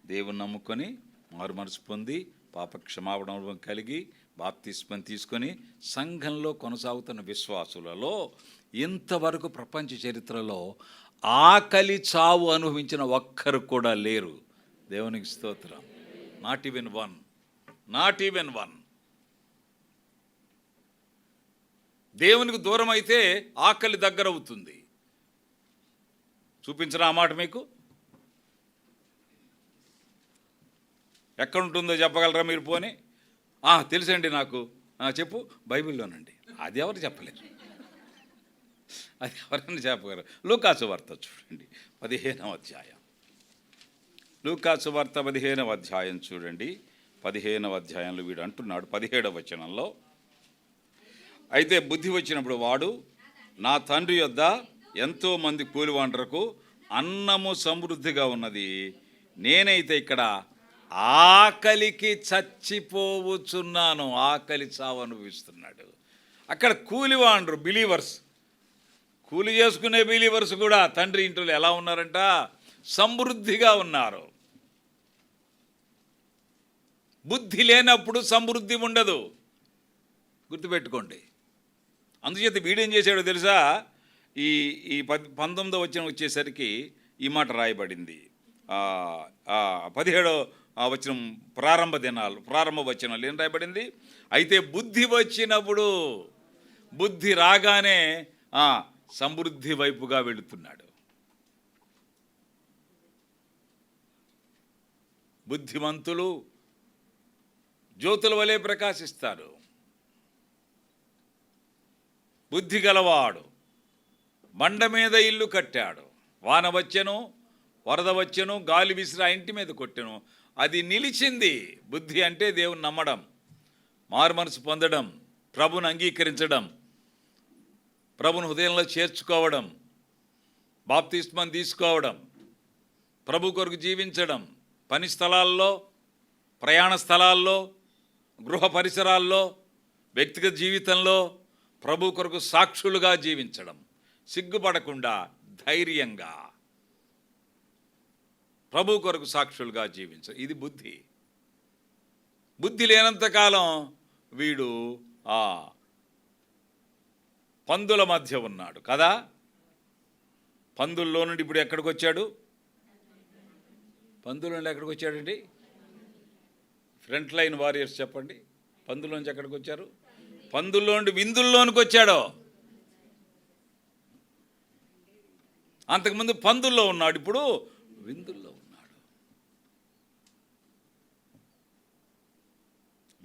దేవుని నమ్ముకొని మారు మనసు పొంది పాప క్షమాపణ కలిగి బాప్తిస్మం తీసుకొని సంఘంలో కొనసాగుతున్న విశ్వాసులలో ఇంతవరకు ప్రపంచ చరిత్రలో ఆకలి చావు అనుభవించిన ఒక్కరు కూడా లేరు. దేవునికి స్తోత్రం. Not even one, not even one. దేవునికి దూరం అయితే ఆకలి దగ్గర అవుతుంది. చూపించరా ఆ మాట మీకు? ఎక్కడుంటుందో చెప్పగలరా మీరు? పోనీ తెలుసండి నాకు. చెప్పు. బైబిల్లోనండి. అది ఎవరు చెప్పలేరు, అది ఎవరైనా చెప్పగలరు. లూకాసు వార్త చూడండి 15వ అధ్యాయం. లూకాసు వార్త 15వ అధ్యాయం చూడండి. 15వ అధ్యాయంలో వీడు అంటున్నాడు 17వ వచనంలో, అయితే బుద్ధి వచ్చినప్పుడు వాడు, నా తండ్రి యొద్ద ఎంతో మంది కూలివాండ్రకు అన్నము సమృద్ధిగా ఉన్నది, నేనైతే ఇక్కడ ఆకలికి చచ్చిపోవచ్చున్నాను. ఆకలి చావు అనుభవిస్తున్నాడు. అక్కడ కూలివాండ్రు, బిలీవర్స్, కూలి చేసుకునే బిలీవర్స్ కూడా తండ్రి ఇంట్లో ఎలా ఉన్నారంట? సమృద్ధిగా ఉన్నారు. బుద్ధి లేనప్పుడు సమృద్ధి ఉండదు, గుర్తుపెట్టుకోండి. అందుచేత వీడేం చేశాడో తెలుసా? ఈ 19వ వచనం వచ్చేసరికి ఈ మాట రాయబడింది. 17వ వచనం ప్రారంభ వచనాలు ఏం రాయబడింది? అయితే బుద్ధి వచ్చినప్పుడు, బుద్ధి రాగానే సమృద్ధి వైపుగా వెళుతున్నాడు. బుద్ధిమంతులు జ్యోతుల వలె ప్రకాశిస్తారు. బుద్ధి గలవాడు బండ మీద ఇల్లు కట్టాడు, వాన వచ్చెను, వరద వచ్చెను, గాలి విసిరి ఆ ఇంటి మీద కొట్టెను, అది నిలిచింది. బుద్ధి అంటే దేవుని నమ్మడం, మారు మనసు పొందడం, ప్రభుని అంగీకరించడం, ప్రభుని హృదయంలో చేర్చుకోవడం, బాప్తిస్మం తీసుకోవడం. ప్రభు కొరకు జీవించడం, పని స్థలాల్లో, ప్రయాణ స్థలాల్లో, గృహ పరిసరాల్లో, వ్యక్తిగత జీవితంలో ప్రభు కొరకు సాక్షులుగా జీవించడం, సిగ్గుపడకుండా ధైర్యంగా ప్రభు కొరకు సాక్షులుగా జీవించడం. ఇది బుద్ధి. బుద్ధి లేనంతకాలం వీడు పందుల మధ్య ఉన్నాడు కదా. పందుల్లో నుండి ఇప్పుడు ఎక్కడికి వచ్చాడు? పందుల నుండి ఎక్కడికి వచ్చాడండి? ఫ్రంట్ లైన్ వారియర్స్ చెప్పండి, పందుల్లోంచి ఎక్కడికి వచ్చారు? పందుల్లో నుండి విందుల్లోనికి వచ్చాడు. అంతకుముందు పందుల్లో ఉన్నాడు, ఇప్పుడు విందుల్లో ఉన్నాడు.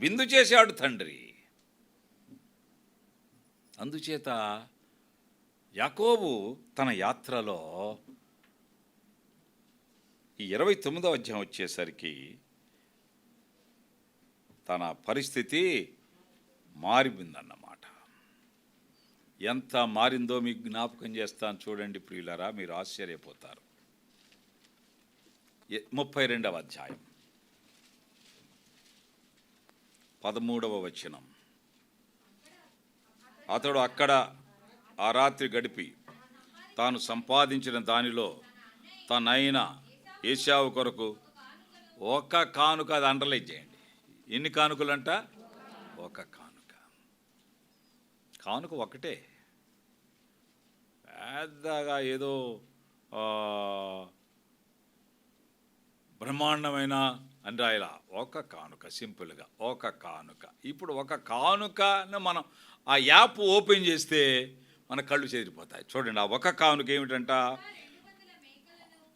విందు చేశాడు తండ్రి. అందుచేత యాకోబు తన యాత్రలో ఈ 29వ అధ్యాయం వచ్చేసరికి తన పరిస్థితి మారిపోయిందన్నమాట. ఎంత మారిందో మీకు జ్ఞాపకం చేస్తాను చూడండి ప్రియులారా, మీరు ఆశ్చర్యపోతారు. 32వ అధ్యాయం 13వ వచనం. అతడు అక్కడ ఆ రాత్రి గడిపి తాను సంపాదించిన దానిలో తనైన ఏశావు కొరకు ఒక కానుక, అది అండర్లైన్ చేయండి. ఎన్ని కానుకలంట? ఒక కానుక. కానుక ఒకటే, పెద్దగా ఏదో బ్రహ్మాండమైన అని రాయలా. ఒక కానుక, సింపుల్గా ఒక కానుక. ఇప్పుడు ఒక కానుకను మనం ఆ యాప్ ఓపెన్ చేస్తే మన కళ్ళు చెదిరిపోతాయి. చూడండి, ఆ ఒక కానుక ఏమిటంట?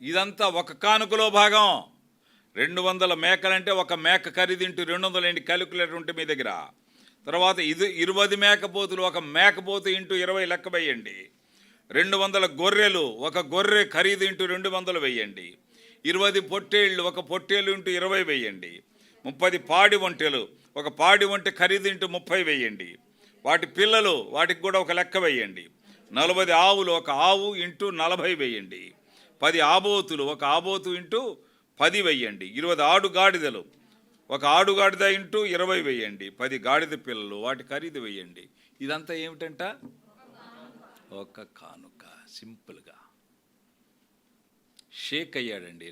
ఇదంతా ఒక కానుకలో భాగం. 200 మేకలంటే ఒక మేక ఖరీదింటూ 200 ఏంటి క్యాలిక్యులేటర్ ఉంటే మీ దగ్గర. తర్వాత ఇది 20 మేకపోతులు, ఒక మేకపోతు ఇంటూ 20 లెక్క వేయండి. 200 గొర్రెలు, ఒక గొర్రె ఖరీదు ఇంటూ 200 వేయండి. 20 పొట్టేళ్ళు, ఒక పొట్టేలు ఇంటూ 20 వేయండి. 30 పాడి ఒంటెలు, ఒక పాడి ఒంటె ఖరీదు ఇంటూ 30 వేయండి. వాటి పిల్లలు, వాటికి కూడా ఒక లెక్క వేయండి. 40 ఆవులు, ఒక ఆవు ఇంటూ 40 వేయండి. 10 ఆబోతులు, ఒక ఆబోతు ఇంటూ 10 వేయండి. 20 ఆడుగాడిదలు, ఒక ఆడుగాడిద ఇంటూ 20 వేయండి. 10 గాడిద పిల్లలు, వాటి ఖరీదు వేయండి. ఇదంతా ఏమిటంట? ఒక కానుక. సింపుల్గా షేక్ అయ్యాడండి.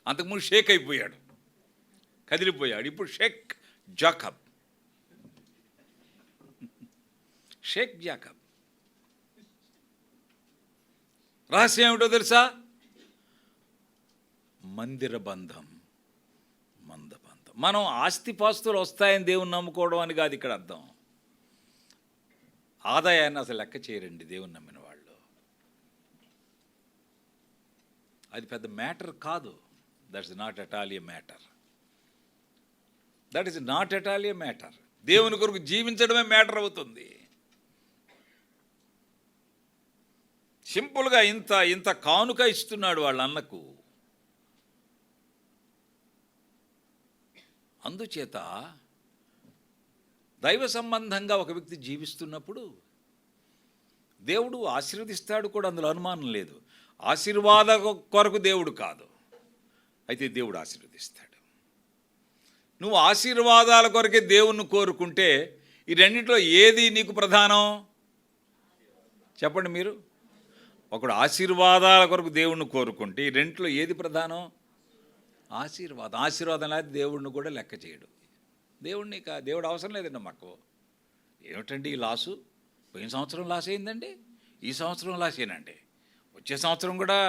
అంతకుముందు షేక్ అయిపోయాడు, కదిలిపోయాడు. ఇప్పుడు షేక్ జాకబ్, షేక్ జాకబ్. రహస్యం ఏమిటో తెలుసా? మందిర బంధం, మందబంధం. మనం ఆస్తిపాస్తులు వస్తాయని దేవుని నమ్ముకోవడం అని కాదు ఇక్కడ అర్థం. ఆదాయాన్ని అసలు లెక్క చేయరండి దేవుని నమ్మిన వాళ్ళు. అది పెద్ద మ్యాటర్ కాదు. That's not at all A matter. That is not at all A matter. దేవుని కొరకు జీవించడమే మ్యాటర్ అవుతుంది. సింపుల్గా ఇంత కానుక ఇస్తున్నాడు వాళ్ళ అన్నకు. అందుచేత దైవ సంబంధంగా ఒక వ్యక్తి జీవిస్తున్నప్పుడు దేవుడు ఆశీర్వదిస్తాడు కూడా, అందులో అనుమానం లేదు. ఆశీర్వాద కొరకు దేవుడు కాదు, అయితే దేవుడు ఆశీర్వదిస్తాడు. నువ్వు ఆశీర్వాదాల కొరకే దేవుణ్ణి కోరుకుంటే ఈ రెండింటిలో ఏది నీకు ప్రధానం? చెప్పండి మీరు. ఒకడు ఆశీర్వాదాల కొరకు దేవుణ్ణి కోరుకుంటే ఈ రెంట్లో ఏది ప్రధానం? ఆశీర్వాదం. ఆశీర్వాదం లేదు దేవుడిని కూడా లెక్క చేయడు. దేవుడు అవసరం లేదండి మాకు. ఏమిటండి ఈ లాసు? పోయిన సంవత్సరం లాస్ అయిందండి, ఈ సంవత్సరం లాస్ అయ్యానండి, వచ్చే సంవత్సరం కూడా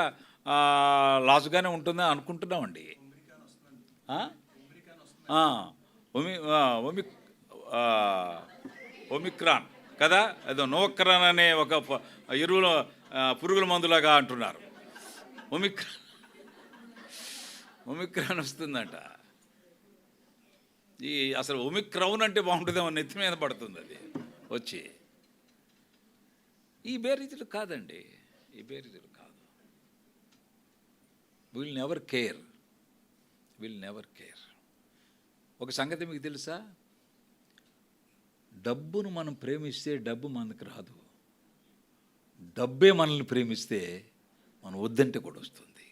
లాసుగానే ఉంటుందని అనుకుంటున్నామండి. ఒమిక్రాన్ కదా, ఏదో నోక్రాన్ అనే ఒక ఎరువుల పురుగుల మందులాగా అంటున్నారు. ఒమిక్రాన్ వస్తుందంట. ఈ అసలు ఒమిక్రౌన్ అంటే బాగుంటుందేమో, నెత్తి మీద పడుతుంది అది వచ్చి. ఈ బేరీజులు కాదండి, ఈ బేరీజులు కాదు. Will never care. ఒక సంగతి మీకు తెలుసా? డబ్బును మనం ప్రేమిస్తే డబ్బు మనకు రాదు. డబ్బే మనల్ని ప్రేమిస్తే మనం వద్దంటే కూడా వస్తుంది.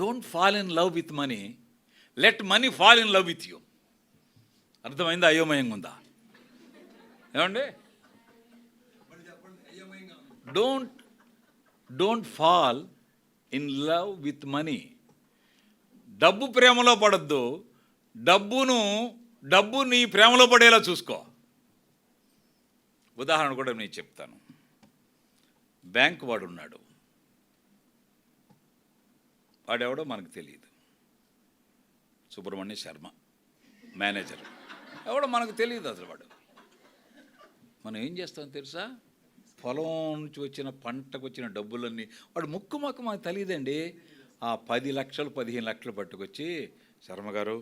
Don't fall in love with money, let money fall in love with you. అర్థమైందా? అయోమయంగా ఉందా? ఏమండి? Don't fall in love with money. డబ్బు ప్రేమలో పడద్దు, డబ్బు నీ ప్రేమలో పడేలా చూసుకో. ఉదాహరణ కూడా నేను చెప్తాను. బ్యాంక్ వాడు ఉన్నాడు, వాడెవడో మనకు తెలియదు. సుబ్రహ్మణ్య శర్మ మేనేజర్, ఎవడో మనకు తెలియదు అసలు. మనం ఏం చేస్తాం తెలుసా? పొలం నుంచి వచ్చిన పంటకు వచ్చిన డబ్బులన్నీ వాడు ముక్కు మాకు తెలియదండి. ఆ 10 లక్షలు 15 లక్షలు పట్టుకొచ్చి, శర్మ గారు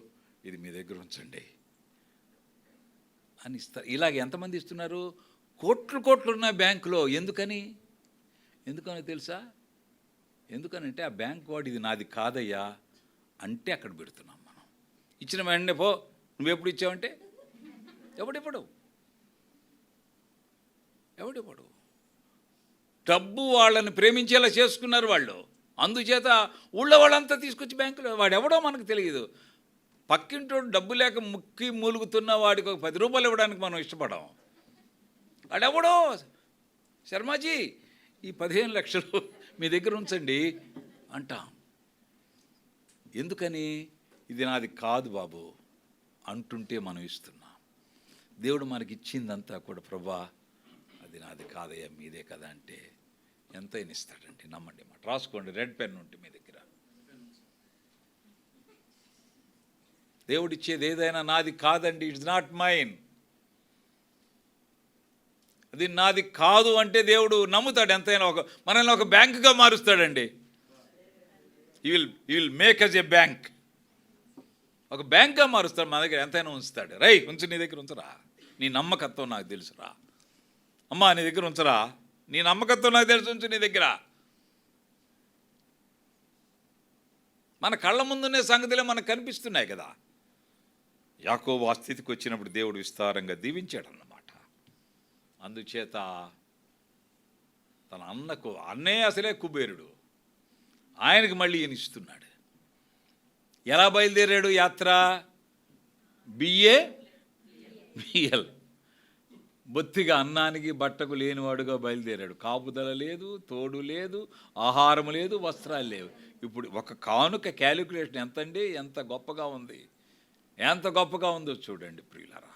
ఇది మీ దగ్గర ఉంచండి అని ఇస్తారు. ఇలాగ ఎంతమంది ఇస్తున్నారు? కోట్లు ఉన్నాయి బ్యాంకులో. ఎందుకని తెలుసా? ఎందుకనంటే ఆ బ్యాంక్ వాడు ఇది నాది కాదయ్యా అంటే అక్కడ పెడుతున్నాం మనం. ఇచ్చిన వెంటనే పో, నువ్వెప్పుడు ఇచ్చావంటే ఎవడివ్వడు. డబ్బు వాళ్ళని ప్రేమించేలా చేసుకున్నారు వాళ్ళు. అందుచేత ఊళ్ళో వాళ్ళంతా తీసుకొచ్చి బ్యాంకులో, వాడెవడో మనకు తెలియదు. పక్కింటోడు డబ్బు లేక ముక్కి మూలుగుతున్న వాడికి ఒక 10 రూపాయలు ఇవ్వడానికి మనం ఇష్టపడం. వాడెవడో, శర్మాజీ ఈ 15 లక్షలు మీ దగ్గర ఉంచండి అంటాం. ఎందుకని? ఇది నాది కాదు బాబు అంటుంటే మనం ఇస్తున్నాం. దేవుడు మనకి ఇచ్చిందంతా కూడా, ప్రభా అది నాది కాదయ్యా మీదే కదా అంటే ఎంతైనా ఇస్తాడండి. నమ్మండి మాట. రాసుకోండి, రెడ్ పెన్ ఉంటే మీ దగ్గర. దేవుడిచ్చేది ఏదైనా నాది కాదండి. It's not mine. అది నాది కాదు అంటే దేవుడు నమ్ముతాడు. ఎంతైనా మనల్ని ఒక బ్యాంకుగా మారుస్తాడండి. He will make us a bank. ఒక బ్యాంక్గా మారుస్తాడు. మన దగ్గర ఎంతైనా ఉంచుతాడు. రై ఉంచు, నీ దగ్గర ఉంచరా, నీ నమ్మకత్వం నాకు తెలుసురా. అమ్మా నీ దగ్గర ఉంచరా, నీ నమ్మకత్వం నాకు తెలుసు, ఉంచు నీ దగ్గర. మన కళ్ళ ముందునే సంగతిలో మనకు కనిపిస్తున్నాయి కదా. యాకోబు ఆ స్థితికి వచ్చినప్పుడు దేవుడు విస్తారంగా దీవించాడు అన్నమాట. అందుచేత తన అన్నే అసలే కుబేరుడు, ఆయనకి మళ్ళీ ఈయన ఇస్తున్నాడు. ఎలా బయలుదేరాడు యాత్ర? బిఎల్ బొత్తిగా అన్నానికి బట్టకు లేనివాడుగా బయలుదేరాడు. కాపుదల లేదు, తోడు లేదు, ఆహారం లేదు, వస్త్రాలు లేవు. ఇప్పుడు ఒక కానుక క్యాలిక్యులేషన్ ఎంతండి, ఎంత గొప్పగా ఉందో చూడండి ప్రియులారా.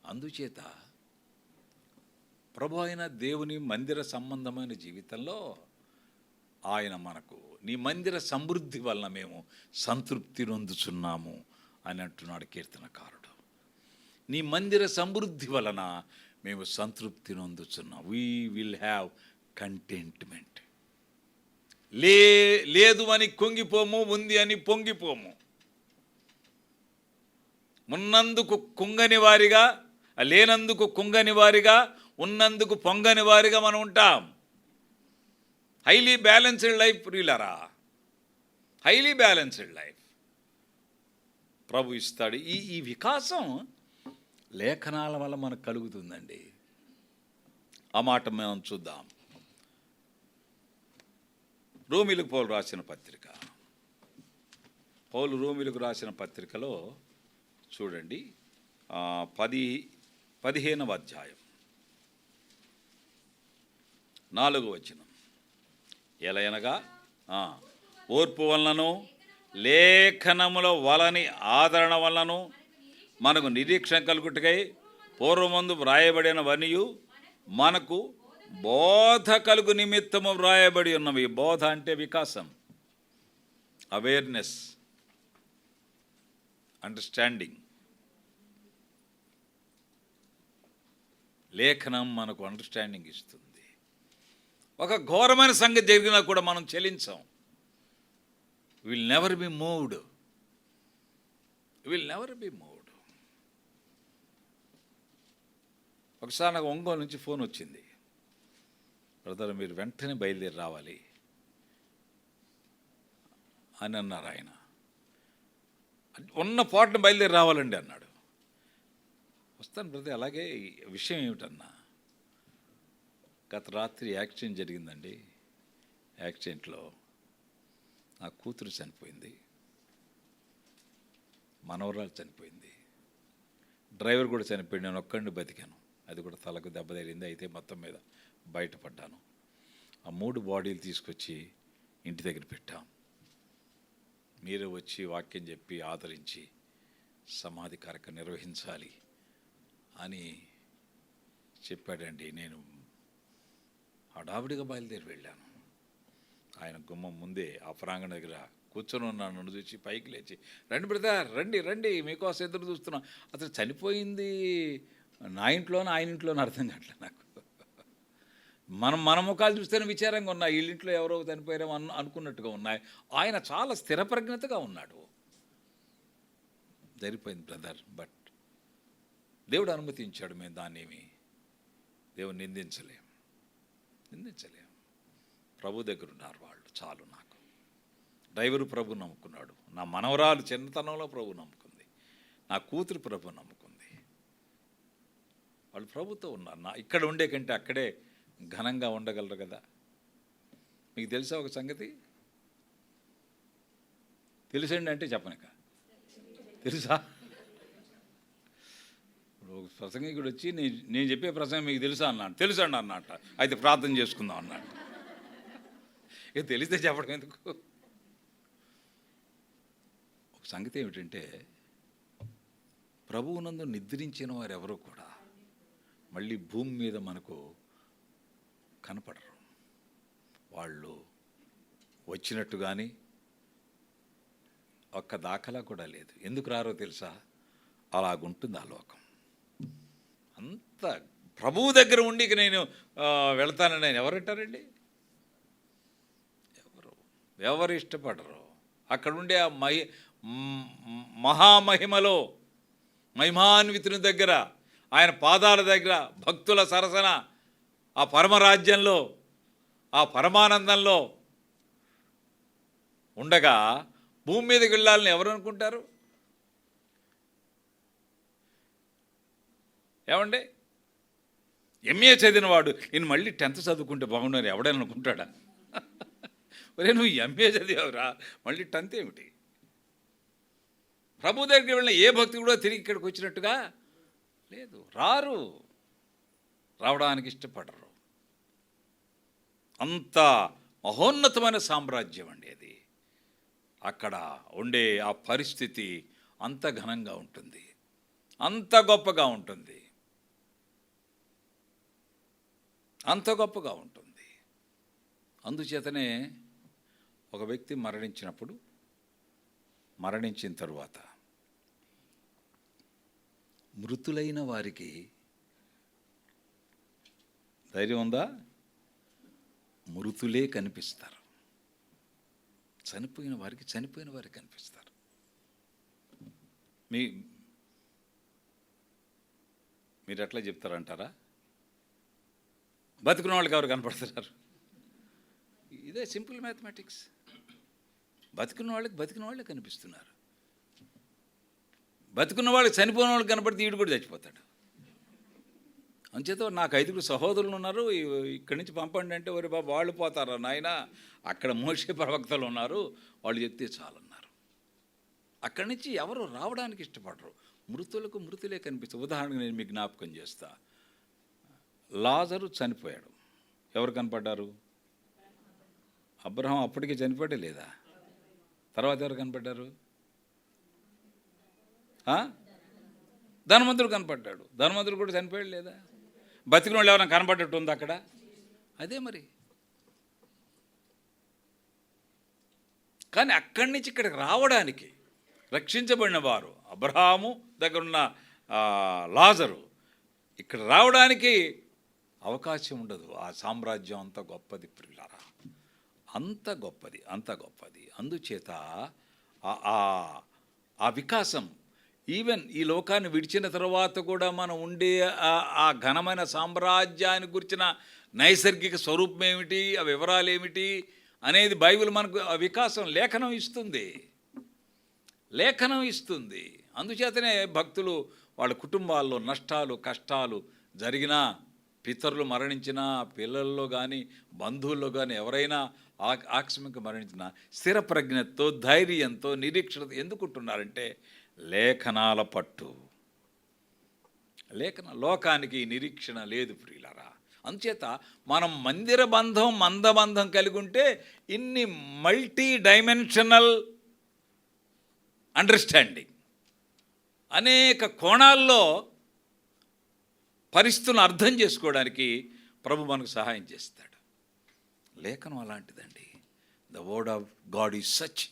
అందుచేత ప్రభు అయిన దేవుని మందిర సంబంధమైన జీవితంలో ఆయన మనకు, నీ మందిర సమృద్ధి వలన మేము సంతృప్తి నొందుచున్నాము అని అంటున్నాడు కీర్తనకారుడు. నీ మందిర సమృద్ధి వలన మేము సంతృప్తి నొందుచున్నాం. We will have contentment. లేదు అని కుంగిపోము, ఉంది అని పొంగిపోము. ఉన్నందుకు కుంగని వారిగా, లేనందుకు కుంగని వారిగా, ఉన్నందుకు పొంగని వారిగా మనం ఉంటాం. హైలీ బ్యాలెన్స్డ్ లైఫ్ ప్రియులారా, హైలీ బ్యాలెన్స్డ్ లైఫ్ ప్రభు ఇస్తాడు. ఈ వికాసం లేఖనాల వల్ల మనకు కలుగుతుందండి. ఆ మాట మనం చూద్దాం. రోమిలకు పౌలు రాసిన పత్రిక, రోమిలకు రాసిన పత్రికలో చూడండి 15వ అధ్యాయం 4వ వచనం. ఎలయనగా ఓర్పు వలనను లేఖనముల వలని ఆదరణ వలనను మనకు నిరీక్షణ కలుగుటకై పూర్వమందు వ్రాయబడిన వనియు మనకు బోధ కలుగు నిమిత్తము వ్రాయబడి ఉన్నవి. బోధ అంటే వికాసం, అవేర్నెస్, అండర్స్టాండింగ్. లేఖనం మనకు అండర్స్టాండింగ్ ఇస్తుంది. ఒక ఘోరమైన సంగతి జరిగినా కూడా మనం చెలించాం. Will never be moved. ఒకసారి నాకు ఒంగోలు నుంచి ఫోన్ వచ్చింది. బ్రదర్ మీరు వెంటనే బయలుదేరి రావాలి అని అన్నారు ఆయన. ఉన్న పాటను బయలుదేరి రావాలండి అన్నాడు. వస్తాను బ్రదర్. అలాగే విషయం ఏమిటన్నా, గత రాత్రి యాక్సిడెంట్ జరిగిందండి. యాక్సిడెంట్లో నా కూతురు చనిపోయింది, మనవరాలు చనిపోయింది, డ్రైవర్ కూడా చనిపోయింది, నేను ఒక్కడిని బతికాను. అది కూడా తలకు దెబ్బ తగిలింది. అయితే మొత్తం మీద బయటపడ్డాను. ఆ 3 బాడీలు తీసుకొచ్చి ఇంటి దగ్గర పెట్టాం. మీరు వచ్చి వాక్యం చెప్పి ఆదరించి సమాధి కార్యక్రమం నిర్వహించాలి అని చెప్పాడండి. నేను హడావిడిగా బయలుదేరి వెళ్ళాను. ఆయన గుమ్మం ముందే ఆ ప్రాంగణ దగ్గర కూర్చొని ఉన్నాను. నన్ను చూసి పైకి లేచి, రండి బ్రదర్, రండి రండి, మీకోసం ఎదురు చూస్తున్నాం. అసలు చనిపోయింది నా ఇంట్లోనో ఆయన ఇంట్లోనో అర్థం కావట్లేదు నాకు. మన ముఖాలు చూస్తేనే విచారంగా ఉన్నాయి, వీళ్ళింట్లో ఎవరో చనిపోయారో అనుకున్నట్టుగా ఉన్నాయి. ఆయన చాలా స్థిరప్రజ్ఞతగా ఉన్నాడు. జరిగిపోయింది బ్రదర్, బట్ దేవుడు అనుమతించాడు. మేము దాన్ని ఏమి దేవుడు నిందించలేం. ప్రభు దగ్గర ఉన్నారు వాళ్ళు, చాలు నాకు. డ్రైవరు ప్రభు నమ్ముకున్నాడు, నా మనవరాలు చిన్నతనంలో ప్రభు నమ్ముకుంది, నా కూతురు ప్రభు నమ్ముకుంది. వాళ్ళు ప్రభుతో ఉన్నారు. ఇక్కడ ఉండే కంటే అక్కడే ఘనంగా ఉండగలరు కదా. మీకు తెలుసా ఒక సంగతి? తెలుసండి అంటే చెప్పనిక తెలుసా? ఇప్పుడు ఒక ప్రసంగికుడు వచ్చి నేను చెప్పే ప్రసంగం మీకు తెలుసా అన్నాడు. తెలుసండి అన్నట్ట. అయితే ప్రార్థన చేసుకుందాం అన్నాడు. ఇక తెలిస్తే చెప్పడం ఎందుకు? ఒక సంగతి ఏమిటంటే, ప్రభువునందు నిద్రించిన వారు ఎవరూ కూడా మళ్ళీ భూమి మీద మనకు కనపడరు. వాళ్ళు వచ్చినట్టు కానీ ఒక్క దాఖలా కూడా లేదు. ఎందుకు రారో తెలుసా? అలాగుంటుంది ఆ లోకం. అంత ప్రభువు దగ్గర ఉండి ఇక నేను వెళ్తానని నేను ఎవరంటారండి? ఎవరు ఇష్టపడరు. అక్కడుండే ఆ మహామహిమలో మహిమాన్వితుని దగ్గర, ఆయన పాదాల దగ్గర, భక్తుల సరసన, ఆ పరమరాజ్యంలో, ఆ పరమానందంలో ఉండగా భూమి మీదకి వెళ్ళాలని ఎవరు అనుకుంటారు? ఏమండి, ఎంఏ చదివినవాడు ఈయన మళ్ళీ 10th చదువుకుంటే బాగుండని ఎవడని అనుకుంటాడా? ఒరే, నువ్వు ఎంఏ చదివావురా, మళ్ళీ 10th ఏమిటి? ప్రభు దగ్గరికి వెళ్ళిన ఏ భక్తి కూడా తిరిగి ఇక్కడికి వచ్చినట్టుగా లేదు. రావడానికి ఇష్టపడరు. అంత మహోన్నతమైన సామ్రాజ్యం అండి అది. అక్కడ ఉండే ఆ పరిస్థితి అంత ఘనంగా ఉంటుంది, అంత గొప్పగా ఉంటుంది, అంత గొప్పగా ఉంటుంది. అందుచేతనే ఒక వ్యక్తి మరణించిన తరువాత మృతులైన వారికి ధైర్యం ఉందా? మృతులే కనిపిస్తారు. చనిపోయిన వారికి కనిపిస్తారు. మీరు ఎట్లా చెప్తారంటారా? బతుకున్న వాళ్ళకి ఎవరు కనపడుతున్నారు? ఇదే సింపుల్ మ్యాథమెటిక్స్. బతుకున్న వాళ్ళే కనిపిస్తున్నారు. బతుకున్న వాళ్ళకి చనిపోయిన వాళ్ళకి కనపడితే వీడు కూడా చచ్చిపోతాడు. అంచేత నాకు 5 సహోదరులు ఉన్నారు, ఇక్కడి నుంచి పంపండి అంటే, ఒరే బాబు వాళ్ళు పోతారా నాయన, అక్కడ మోషే ప్రవక్తలు ఉన్నారు, వాళ్ళు చెప్తే చాలన్నారు. అక్కడి నుంచి ఎవరు రావడానికి ఇష్టపడరు. మృతులే కనిపిస్తారు. ఉదాహరణకు నేను మీకు జ్ఞాపకం చేస్తా. లాజరు చనిపోయాడు, ఎవరు కనపడ్డారు? అబ్రహాం అప్పటికే చనిపోయాడే లేదా? తర్వాత ఎవరు కనపడ్డారు? ధనవంతుడు కనపడ్డాడు. ధనవంతుడు కూడా చనిపోయాడు లేదా? బతికిన వాళ్ళు ఎవరైనా కనపడ్డట్టు ఉంది అక్కడ? అదే మరి. కానీ అక్కడి నుంచి ఇక్కడికి రావడానికి రక్షించబడిన వారు, అబ్రహాము దగ్గరున్న లాజరు, ఇక్కడ రావడానికి అవకాశం ఉండదు. ఆ సామ్రాజ్యం అంత గొప్పది ప్రియులారా, అంత గొప్పది. అందుచేత ఆ వికాసం ఈవెన్ ఈ లోకాన్ని విడిచిన తర్వాత కూడా మనం ఉండే ఆ ఘనమైన సామ్రాజ్యాన్ని గురించిన నైసర్గిక స్వరూపం ఏమిటి, ఆ వివరాలు ఏమిటి అనేది బైబిల్ మనకు ఆ వికాసం లేఖనం ఇస్తుంది. అందుచేతనే భక్తులు వాళ్ళ కుటుంబాల్లో నష్టాలు కష్టాలు జరిగినా పితరులు మరణించిన పిల్లల్లో కానీ బంధువుల్లో కానీ ఎవరైనా ఆకస్మికంగా మరణించిన స్థిర ప్రజ్ఞతో ధైర్యంతో నిరీక్షణతో ఎందుకుంటున్నారంటే లేఖనాల పట్టు. లోకానికి నిరీక్షణ లేదు ప్రియులారా. అందుచేత మనం మందబంధం కలిగి ఉంటే ఇన్ని మల్టీ డైమెన్షనల్ అండర్స్టాండింగ్, అనేక కోణాల్లో పరిస్థితులను అర్థం చేసుకోవడానికి ప్రభు మనకు సహాయం చేస్తాడు. లేఖనం అలాంటిదండి. The word of God is such.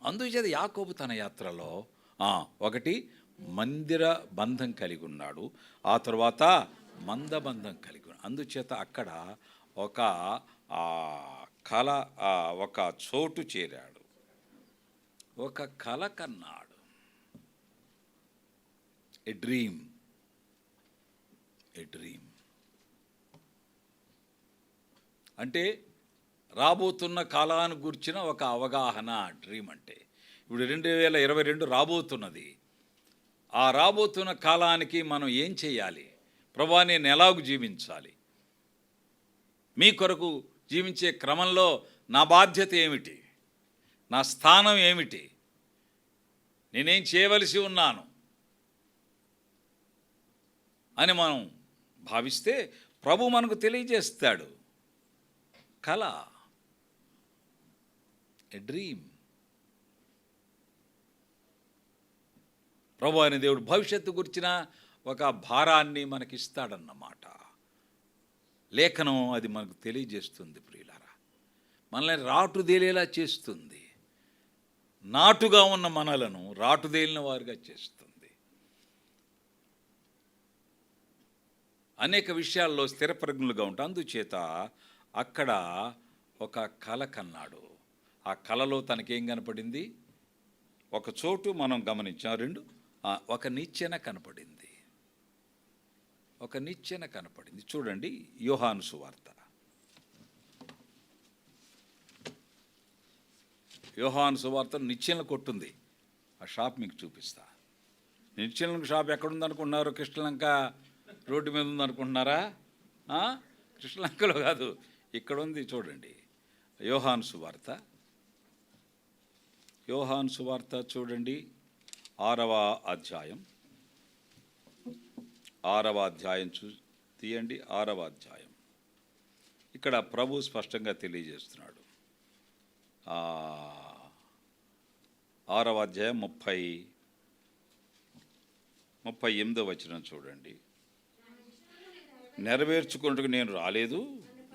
అందుచేత యాకోబు తన యాత్రలో ఒకటి మందిర బంధం కలిగి ఉన్నాడు, ఆ తర్వాత మందబంధం కలిగి ఉన్నాడు. అందుచేత అక్కడ ఒక కళ, ఒక చోటు చేరాడు, ఒక కళ కన్నాడు. ఎ డ్రీమ్ అంటే రాబోతున్న కాలాన్ని గురించిన ఒక అవగాహన. డ్రీమ్ అంటే ఇప్పుడు 2022 రాబోతున్నది. ఆ రాబోతున్న కాలానికి మనం ఏం చేయాలి, ప్రభువా నేను ఎలాగూ జీవించాలి, మీ కొరకు జీవించే క్రమంలో నా బాధ్యత ఏమిటి, నా స్థానం ఏమిటి, నేనేం చేయవలసి ఉన్నాను అని మనం భావిస్తే ప్రభు మనకు తెలియజేస్తాడు. కళ, ఎ డ్రీమ్. ప్రభు అయిన దేవుడు భవిష్యత్తు గురించిన ఒక భారాన్ని మనకిస్తాడన్నమాట. లేఖనం అది మనకు తెలియజేస్తుంది ప్రియులారా. మనల్ని రాటుదేలేలా చేస్తుంది, నాటుగా ఉన్న మనలను రాటుదేలిన వారుగా చేస్తుంది. అనేక విషయాల్లో స్థిరప్రజ్ఞులుగా ఉంటాం. అందుచేత అక్కడ ఒక కళ కన్నాడు. ఆ కళలో తనకేం కనపడింది? ఒక చోటు మనం గమనించాం. ఒక నిచ్చెన కనపడింది. చూడండి, యోహాను సువార్త నిచ్చెనల కొట్టుంది. ఆ షాప్ మీకు చూపిస్తా. నిచ్చెనల షాప్ ఎక్కడుందనుకుంటున్నారు? కృష్ణలంక రోడ్డు మీద ఉందనుకుంటున్నారా? కృష్ణలంకలో కాదు, ఇక్కడ ఉంది. చూడండి, యోహాను సువార్త చూడండి, 6వ అధ్యాయం తీయండి. 6వ అధ్యాయం. ఇక్కడ ప్రభు స్పష్టంగా తెలియజేస్తున్నాడు. 6వ అధ్యాయం 38వ వచనం చూడండి. నెరవేర్చుకున్నట్టుకు నేను రాలేదు,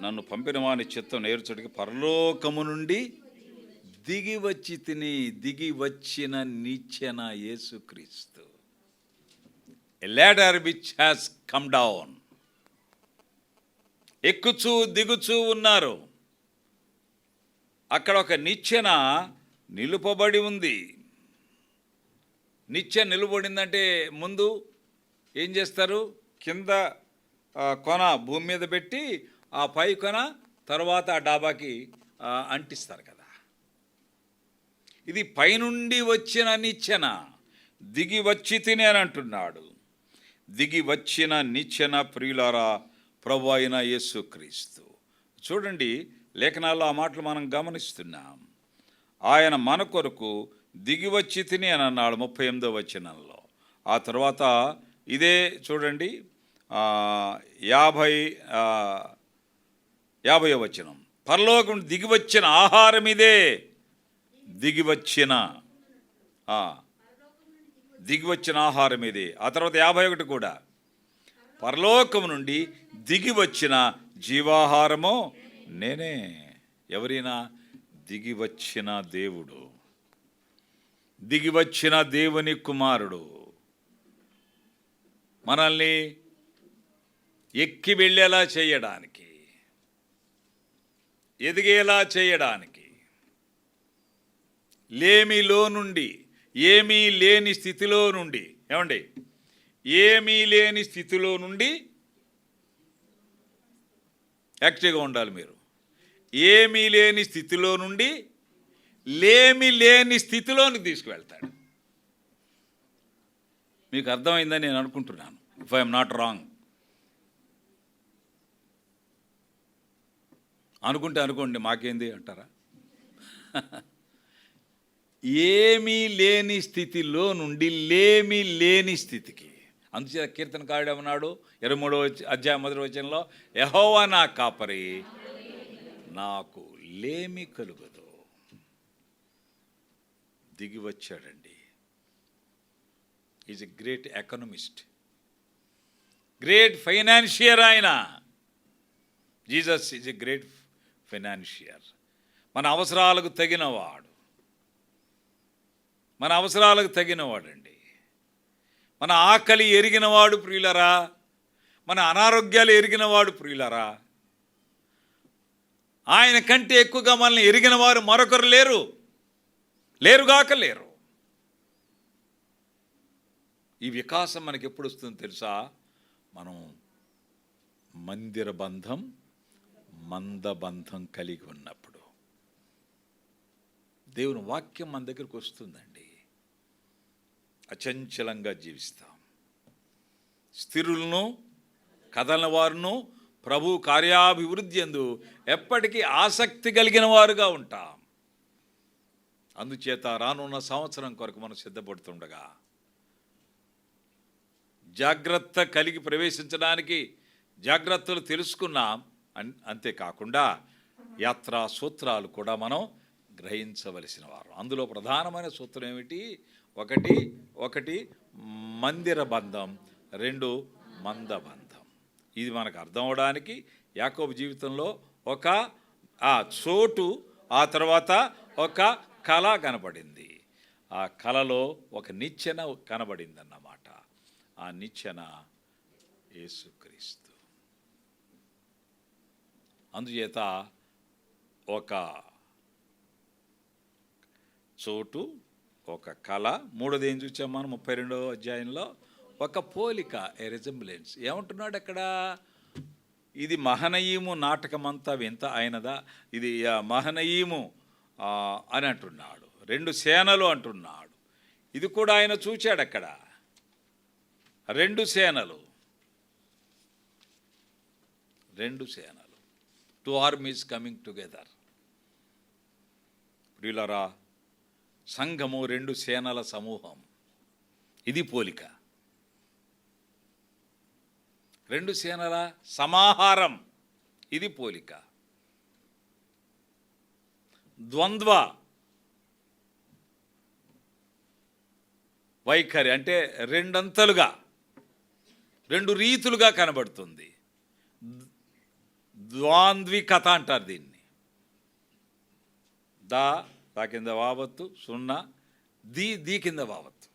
నన్ను పంపిన వాని చిత్తం నేర్చుడికి పరలోకము నుండి దిగి వచ్చిన నిచ్చెన యేసుక్రీస్తు. A ladder which has come down. ఎక్కుచూ దిగుచూ ఉన్నారు. అక్కడ ఒక నిచ్చెన నిలుపబడి ఉంది. నిచ్చెన నిలుపబడిందంటే ముందు ఏం చేస్తారు? కింద కొన భూమి మీద పెట్టి ఆ పై కొన తర్వాత ఆ డాబాకి అంటిస్తారు కదా. ఇది పైనుండి వచ్చిన నిచ్చెన. దిగి వచ్చి తిని అని అంటున్నాడు. దిగి వచ్చిన నిచ్చెన ప్రియులారా ప్రభు అయిన యేసుక్రీస్తు. చూడండి, లేఖనాల్లో ఆ మాటలు మనం గమనిస్తున్నాం. ఆయన మన కొరకు దిగి వచ్చి తిని అని అన్నాడు 38వ వచనంలో. ఆ తర్వాత ఇదే చూడండి, 50వ వచనం. పరలోకం దిగి వచ్చిన ఆహారం ఇదే. దిగి వచ్చిన ఆహారం ఇదే. ఆ తర్వాత 51 కూడా, పరలోకం నుండి దిగి వచ్చిన జీవాహారము నేనే. ఎవరైనా దిగి వచ్చిన దేవుడు, దిగి వచ్చిన దేవుని కుమారుడు మనల్ని ఎక్కి వెళ్ళేలా చేయడానికి, ఎదిగేలా చేయడానికి, లేమిలో నుండి, ఏమీ లేని స్థితిలో నుండి, ఏమండి, ఏమీ లేని స్థితిలో నుండి, యాక్టివ్గా ఉండాలి మీరు. ఏమీ లేని స్థితిలో నుండి లేని స్థితిలోనికి తీసుకువెళ్తాడు. మీకు అర్థమైందని నేను అనుకుంటున్నాను, ఇఫ్ ఐఎమ్ నాట్ రాంగ్. అనుకోండి మాకేంది అంటారా? ఏమీ లేని స్థితిలో నుండి లేమి లేని స్థితికి. అందుచేత కీర్తనకారుడు ఏమన్నాడు 23వ అధ్యాయం 1వ వచనంలో, యెహోవా నా కాపరి, నాకు లేమి కలుగదు. దిగి వచ్చాడండి. Is a great economist, great financier. ఆయన Jesus is a great financier. మన అవసరాలకు తగినవాడు, మన అవసరాలకు తగినవాడండి. మన ఆకలి ఎరిగినవాడు ప్రియులరా, మన అనారోగ్యాలు ఎరిగినవాడు ప్రియులరా. ఆయన కంటే ఎక్కువగా మనల్ని ఎరిగిన వారు మరొకరు లేరుగాక లేరు. ఈ వికాసం మనకి ఎప్పుడు వస్తుందో తెలుసా? మనం మందిర బంధం, మందబంధం కలిగి ఉన్నప్పుడు. దేవుని వాక్యం మన దగ్గరికి వస్తుందండి. అచంచలంగా జీవిస్తాం. స్థిరులను కదలని వారును ప్రభు కార్యాభివృద్ధి యందు ఎప్పటికీ ఆసక్తి కలిగిన వారుగా ఉంటాం. అందుచేత రానున్న సంవత్సరం కొరకు మనం సిద్ధపడుతుండగా జాగ్రత్త కలిగి ప్రవేశించడానికి జాగ్రత్తలు తెలుసుకున్నాం. అంతేకాకుండా యాత్రా సూత్రాలు కూడా మనం గ్రహించవలసిన వారు. అందులో ప్రధానమైన సూత్రం ఏమిటి? ఒకటి మందిర బంధం, 2 మందబంధం. ఇది మనకు అర్థం అవడానికి యాకోబు జీవితంలో ఒక చోటు, ఆ తర్వాత ఒక కళ కనబడింది. ఆ కళలో ఒక నిచ్చెన కనబడింది అన్నమాట. ఆ నిచ్చెన యేసుక్రీస్తు. అందుచేత ఒక చోటు, ఒక కళ. మూడోది ఏం చూసాం మనం 32వ అధ్యాయంలో? ఒక పోలిక, ఏ రిజంబ్లెన్స్. ఏమంటున్నాడు అక్కడ? ఇది మహనయీము నాటకమంతా వింత అయినదా? ఇది మహనయీము అని అంటున్నాడు. 2 సేనలు అంటున్నాడు. ఇది కూడా ఆయన చూచాడు అక్కడ. 2 సేనలు, 2 ఆర్మీస్ కమింగ్ టుగెదర్. ప్రియులారా, సంఘము 2 సేనల సమూహం. ఇది పోలిక. 2 సేనల సమాహారం. ఇది పోలిక. ద్వంద్వ వైఖరి అంటే 2 అంతలుగా, 2 రీతులుగా కనబడుతుంది. ద్వాంద్వికత అంటారు దీన్ని. దా కింద వావత్తు, సున్నా, దీ కింద వావత్తు.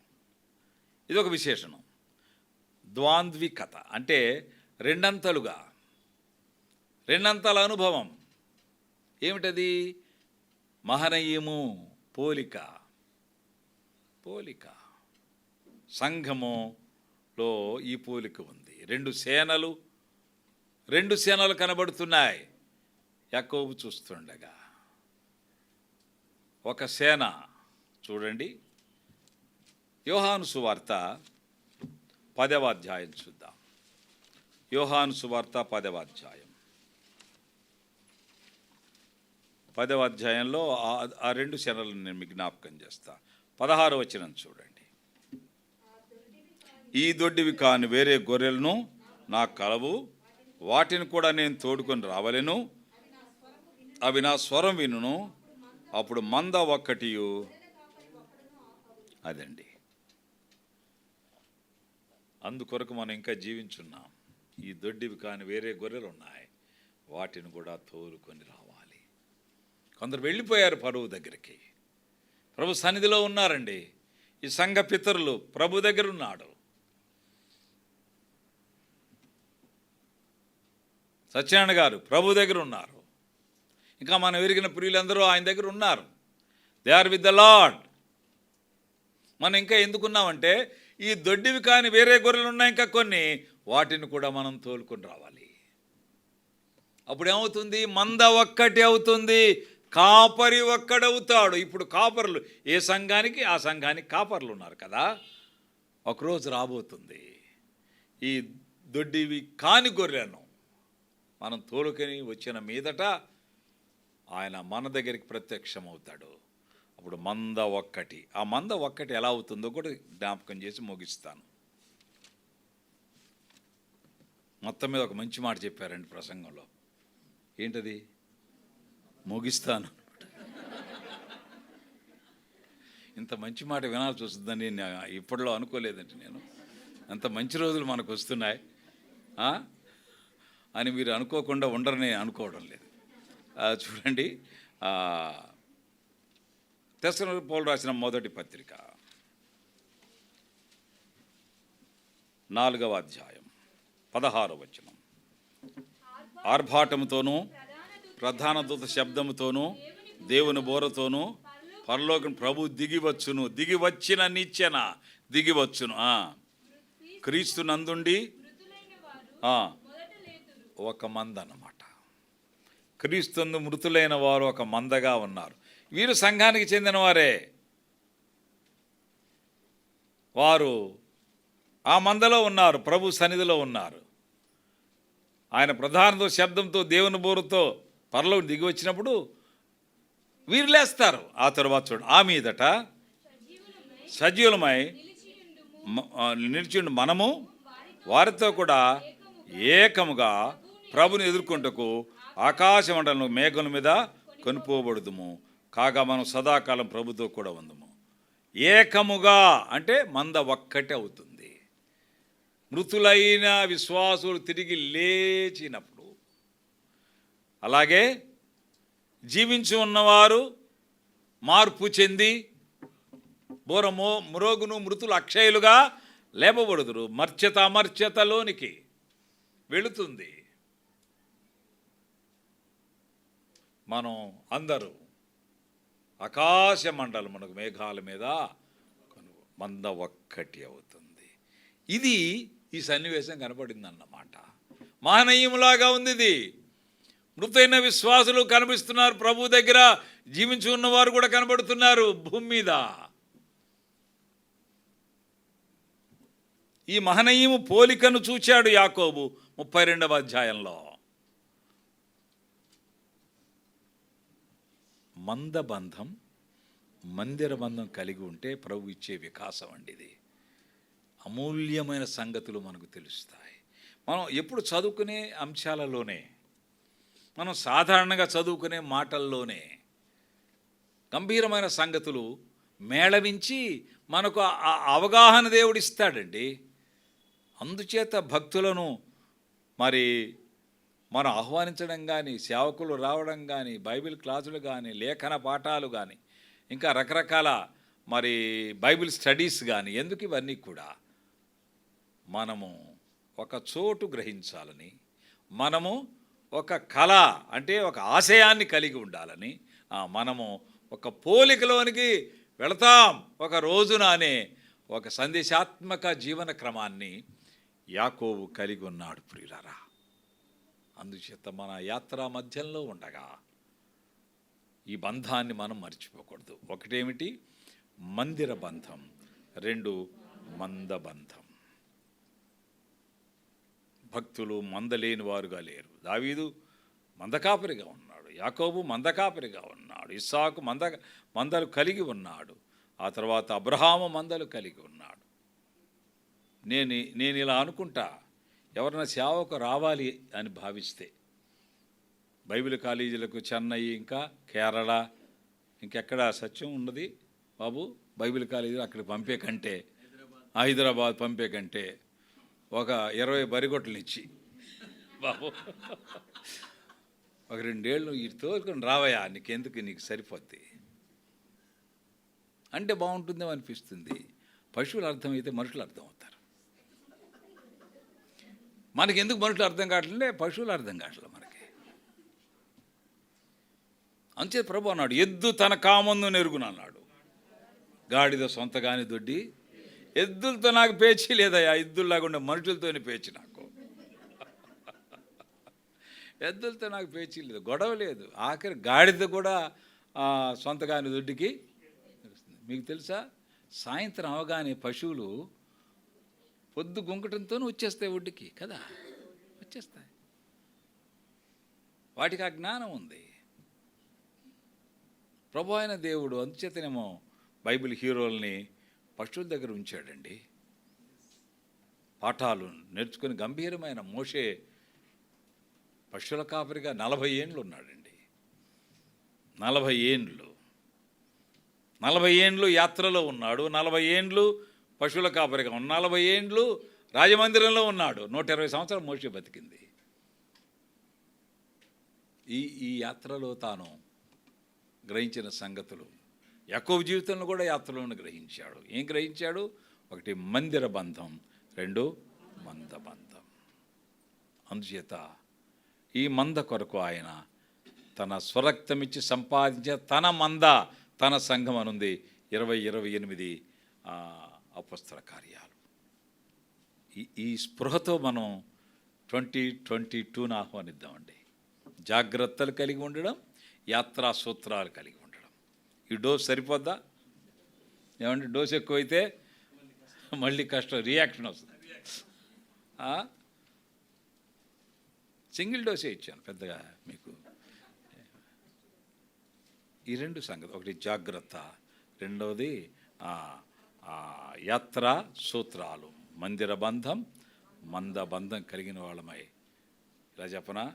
ఇది ఒక విశేషణం. ద్వాంద్వికత అంటే 2 అంతలుగా, 2 అంతల అనుభవం. ఏమిటది? మహనీయము, పోలిక. సంఘములో ఈ పోలిక ఉంది. 2 సేనలు కనబడుతున్నాయి. యాకోబు చూస్తుండగా ఒక సేన చూడండి. యోహాను సువార్త 10వ అధ్యాయం చూద్దాం. యోహాను సువార్త 10వ అధ్యాయం. 10వ అధ్యాయంలో ఆ 2 సేనలను నేను మీకు జ్ఞాపకం చేస్తా. 16వ వచనం చూడండి. ఈ దొడ్డివి కాని వేరే గొర్రెలను నాకు కలవు, వాటిని కూడా నేను తోడుకొని రావలెను, అవి నా స్వరం వినును, అప్పుడు మంద ఒక్కటియు. అదండి, అందుకొరకు మనం ఇంకా జీవించున్నాం. ఈ దొడ్డివి కాని వేరే గొర్రెలు ఉన్నాయి, వాటిని కూడా తోలుకొని రావాలి. కొందరు వెళ్ళిపోయారు ప్రభువు దగ్గరికి, ప్రభు సన్నిధిలో ఉన్నారండి. ఈ సంఘ పితరులు ప్రభు దగ్గర ఉన్నాడు. సత్యనారాయణ గారు ప్రభు దగ్గర ఉన్నారు. ఇంకా మనం ఎరిగిన ప్రియులందరూ ఆయన దగ్గర ఉన్నారు. They are with the Lord. మనం ఇంకా ఎందుకున్నామంటే ఈ దొడ్డివి కాని వేరే గొర్రెలు ఉన్నాయి ఇంకా కొన్ని, వాటిని కూడా మనం తోలుకొని రావాలి. అప్పుడు ఏమవుతుంది? మంద ఒక్కటి అవుతుంది, కాపరి ఒక్కడవుతాడు. ఇప్పుడు కాపరులు ఏ సంఘానికి ఆ సంఘానికి కాపర్లు ఉన్నారు కదా. ఒకరోజు రాబోతుంది ఈ దొడ్డివి కాని గొర్రెలను మనం తోలుకొని వచ్చిన మీదట ఆయన మన దగ్గరికి ప్రత్యక్షమవుతాడు. అప్పుడు మంద ఒక్కటి. ఆ మంద ఒక్కటి ఎలా అవుతుందో కూడా జ్ఞాపకం చేసి ముగిస్తాను. మొత్తం మీద ఒక మంచి మాట చెప్పారండి ప్రసంగంలో. ఏంటది? ముగిస్తాను. ఇంత మంచి మాట వినాల్సి వస్తుందని నేను ఇప్పట్లో అనుకోలేదండి. నేను అంత మంచి రోజులు మనకు వస్తున్నాయి అని మీరు అనుకోకుండా ఉండరని అనుకోవడం లేదు. చూడండి, తెస్సలోనికీయులకు పౌలు రాసిన మొదటి పత్రిక 4వ అధ్యాయం 16వ వచనం. ఆర్భాటముతోనూ ప్రధాన దూత శబ్దముతోనూ దేవుని బోరతోనూ పరలోకం ప్రభు దిగివచ్చును. దిగివచ్చిన నిచ్చెన దిగివచ్చును. క్రీస్తు నందుండి ఒక మంద అన్నమాట. క్రీస్తునందు మృతులైన వారు ఒక మందగా ఉన్నారు. వీరు సంఘానికి చెందిన వారే. వారు ఆ మందలో ఉన్నారు, ప్రభు సన్నిధిలో ఉన్నారు. ఆయన ప్రధాన శబ్దంతో దేవుని బోరుతో పరలోకి దిగి వచ్చినప్పుడు వీరు లేస్తారు. ఆ తరువాత చూడండి, ఆ మీదట సజీవులమై నిలిచిండు మనము వారితో కూడా ఏకముగా ప్రభుని ఎదుర్కొంటకు ఆకాశమండలం మేఘముల మీద కొనిపోబడుదుము. కాగా మనం సదాకాలం ప్రభుతో కూడా ఉందము. ఏకముగా అంటే మంద ఒక్కటే అవుతుంది. మృతులైన విశ్వాసులు తిరిగి లేచినప్పుడు, అలాగే జీవించి ఉన్నవారు మార్పు చెంది మ్రోగును మృతులు అక్షయులుగా లేపబడుదురు. మర్చత అమర్చతలోనికి వెళుతుంది. మనం అందరూ ఆకాశ మండలం మనకు మేఘాల మీద మంద ఒక్కటి అవుతుంది. ఇది ఈ సన్నివేశం కనపడింది అన్నమాట. మహనీయములాగా ఉంది ఇది. మృతైన విశ్వాసులు కనిపిస్తున్నారు ప్రభు దగ్గర, జీవించి ఉన్నవారు కూడా కనబడుతున్నారు భూమి మీద. ఈ మహనీయము పోలికను చూచాడు యాకోబు 32వ అధ్యాయంలో. మందబంధం మందిర బంధం కలిగి ఉంటే ప్రభు ఇచ్చే వికాసం అండి ఇది. అమూల్యమైన సంగతులు మనకు తెలుస్తాయి. మనం ఎప్పుడు చదువుకునే అంశాలలోనే, మనం సాధారణంగా చదువుకునే మాటల్లోనే గంభీరమైన సంగతులు మేళవించి మనకు అవగాహన దేవుడు ఇస్తాడండి. అందుచేత భక్తులను మనం ఆహ్వానించడం కానీ, సేవకులు రావడం కానీ, బైబిల్ క్లాసులు కానీ, లేఖన పాఠాలు కానీ, ఇంకా రకరకాల బైబిల్ స్టడీస్ కానీ, ఎందుకు ఇవన్నీ కూడా మనము ఒక చోటు గ్రహించాలని, మనము ఒక కళ అంటే ఒక ఆశయాన్ని కలిగి ఉండాలని, మనము ఒక పోలికలోనికి వెళతాం ఒక రోజున అనే ఒక సందేశాత్మక జీవన క్రమాన్ని యాకోబు కలిగి ఉన్నాడు ప్రియులారా. అందుచేత మన యాత్ర మధ్యంలో ఉండగా ఈ బంధాన్ని మనం మర్చిపోకూడదు. ఒకటేమిటి? మందిర బంధం. 2 మంద బంధం. భక్తులు మందలేని వారుగా లేరు. దావీదు మందకాపరిగా ఉన్నాడు, యాకోబు మందకాపరిగా ఉన్నాడు, ఇస్సాకు మందలు కలిగి ఉన్నాడు, ఆ తర్వాత అబ్రహాము మందలు కలిగి ఉన్నాడు. నేను ఇలా అనుకుంటా, ఎవరైనా సేవకు రావాలి అని భావిస్తే బైబిల్ కాలేజీలకు చెన్నై, ఇంకా కేరళ, ఇంకెక్కడ సత్యం ఉన్నది బాబు బైబిల్ కాలేజీలు అక్కడికి పంపే కంటే, హైదరాబాద్ పంపే కంటే ఒక 20 బరిగొట్టలు ఇచ్చి బాబు ఒక 2 ఏళ్ళు వీటితో రావయా, నీకు సరిపోద్ది అంటే బాగుంటుందేమో అనిపిస్తుంది. పశువులు అర్థమైతే మనుషులు అర్థమవుతారు. మనకి ఎందుకు మనుషులు అర్థం కావట్లే, పశువులు అర్థం కావట్లేదు మనకి. అంతే ప్రభు అన్నాడు, ఎద్దు తన కామందు నెరుగును అన్నాడు, గాడిద సొంతగాని దొడ్డి. ఎద్దులతో నాకు పేచీ లేదయ్యా, ఎద్దుల్లాగా మనుషులతోనే పేచి నాకు. ఎద్దులతో నాకు పేచీ లేదు, గొడవ లేదు. ఆఖరి గాడిద కూడా సొంతగాని దొడ్డికి. మీకు తెలుసా, సాయంత్రం అవగానే పశువులు పొద్దు గుంకటంతో వచ్చేస్తాయి ఒడ్డుకి కదా, వచ్చేస్తాయి. వాటికి ఆ జ్ఞానం ఉంది. ప్రభు అయిన దేవుడు అందుచేతనేమో బైబిల్ హీరోల్ని పశువుల దగ్గర ఉంచాడండి. పాఠాలు నేర్చుకుని గంభీరమైన మోషే పశువుల కాపరిగా 40 ఏండ్లు ఉన్నాడండి. 40 ఏండ్లు 40 ఏండ్లు యాత్రలో ఉన్నాడు. 40 ఏండ్లు పశువుల కాపరిగా ఉన్నాడు. 40 ఏండ్లు రాజమందిరంలో ఉన్నాడు. 120 సంవత్సరాలు మోషే బతికింది. ఈ యాత్రలో తాను గ్రహించిన సంగతులు యాకోబు జీవితంలో కూడా యాత్రలోనే గ్రహించాడు. ఏం గ్రహించాడు? 1 మందిర బంధం, 2 మంద బంధం. అందుచేత ఈ మంద కొరకు ఆయన తన స్వరక్తమిచ్చి సంపాదించే తన మంద, తన సంఘం అనుంది 28 అపొస్తల కార్యాలు. ఈ స్పృహతో మనం 2022ను ఆహ్వానిద్దామండి. జాగ్రత్తలు కలిగి ఉండడం, యాత్రా సూత్రాలు కలిగి ఉండడం. ఈ డోస్ సరిపోద్దా? ఏమంటే డోస్ ఎక్కువైతే మళ్ళీ కష్టం, రియాక్షన్ వస్తుంది. సింగిల్ డోసే ఇచ్చాను పెద్దగా మీకు. ఈ 2 సంగతి, ఒకటి జాగ్రత్త, రెండవది యాత్రా సూత్రాలు. మందిర బంధం, మంద బంధం కలిగిన వాళ్ళమై, ఇలా చెప్పనా,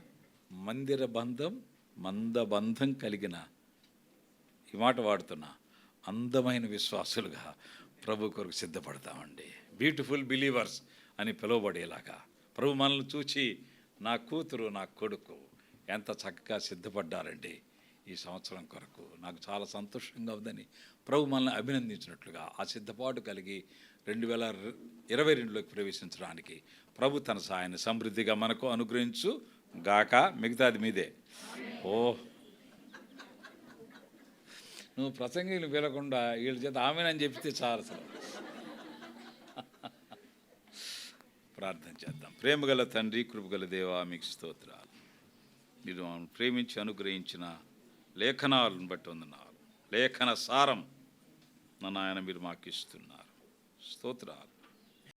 మందిర బంధం, మంద బంధం కలిగిన, ఈ మాట వాడుతున్నా, అందమైన విశ్వాసులుగా ప్రభు కొరకు సిద్ధపడతామండి. బ్యూటిఫుల్ బిలీవర్స్ అని పిలువబడేలాగా ప్రభు మనల్ని చూచి నా కూతురు, నా కొడుకు ఎంత చక్కగా సిద్ధపడ్డారండి ఈ సంవత్సరం కొరకు. నాకు చాలా సంతోషంగా ఉందని ప్రభు మనల్ని అభినందించినట్లుగా ఆ సిద్ధపాటు కలిగి 2022లోకి ప్రవేశించడానికి ప్రభు తన సాయాన్ని సమృద్ధిగా మనకు అనుగ్రహించు గాక. మిగతాది మీదే. నువ్వు ప్రసంగిని పిలకుండా వీళ్ళ చేత ఆమెనని చెప్తే చాలు. అసలు ప్రార్థన చేద్దాం. ప్రేమగల తండ్రి, కృపగల దేవా, మీకు స్తోత్రాలు. మీరు ప్రేమించి అనుగ్రహించిన లేఖనాలను బట్టి వందనాలు. లేఖన సారం నా నాయన మీరు మాకు ఇస్తున్నారు. స్తోత్రాలు.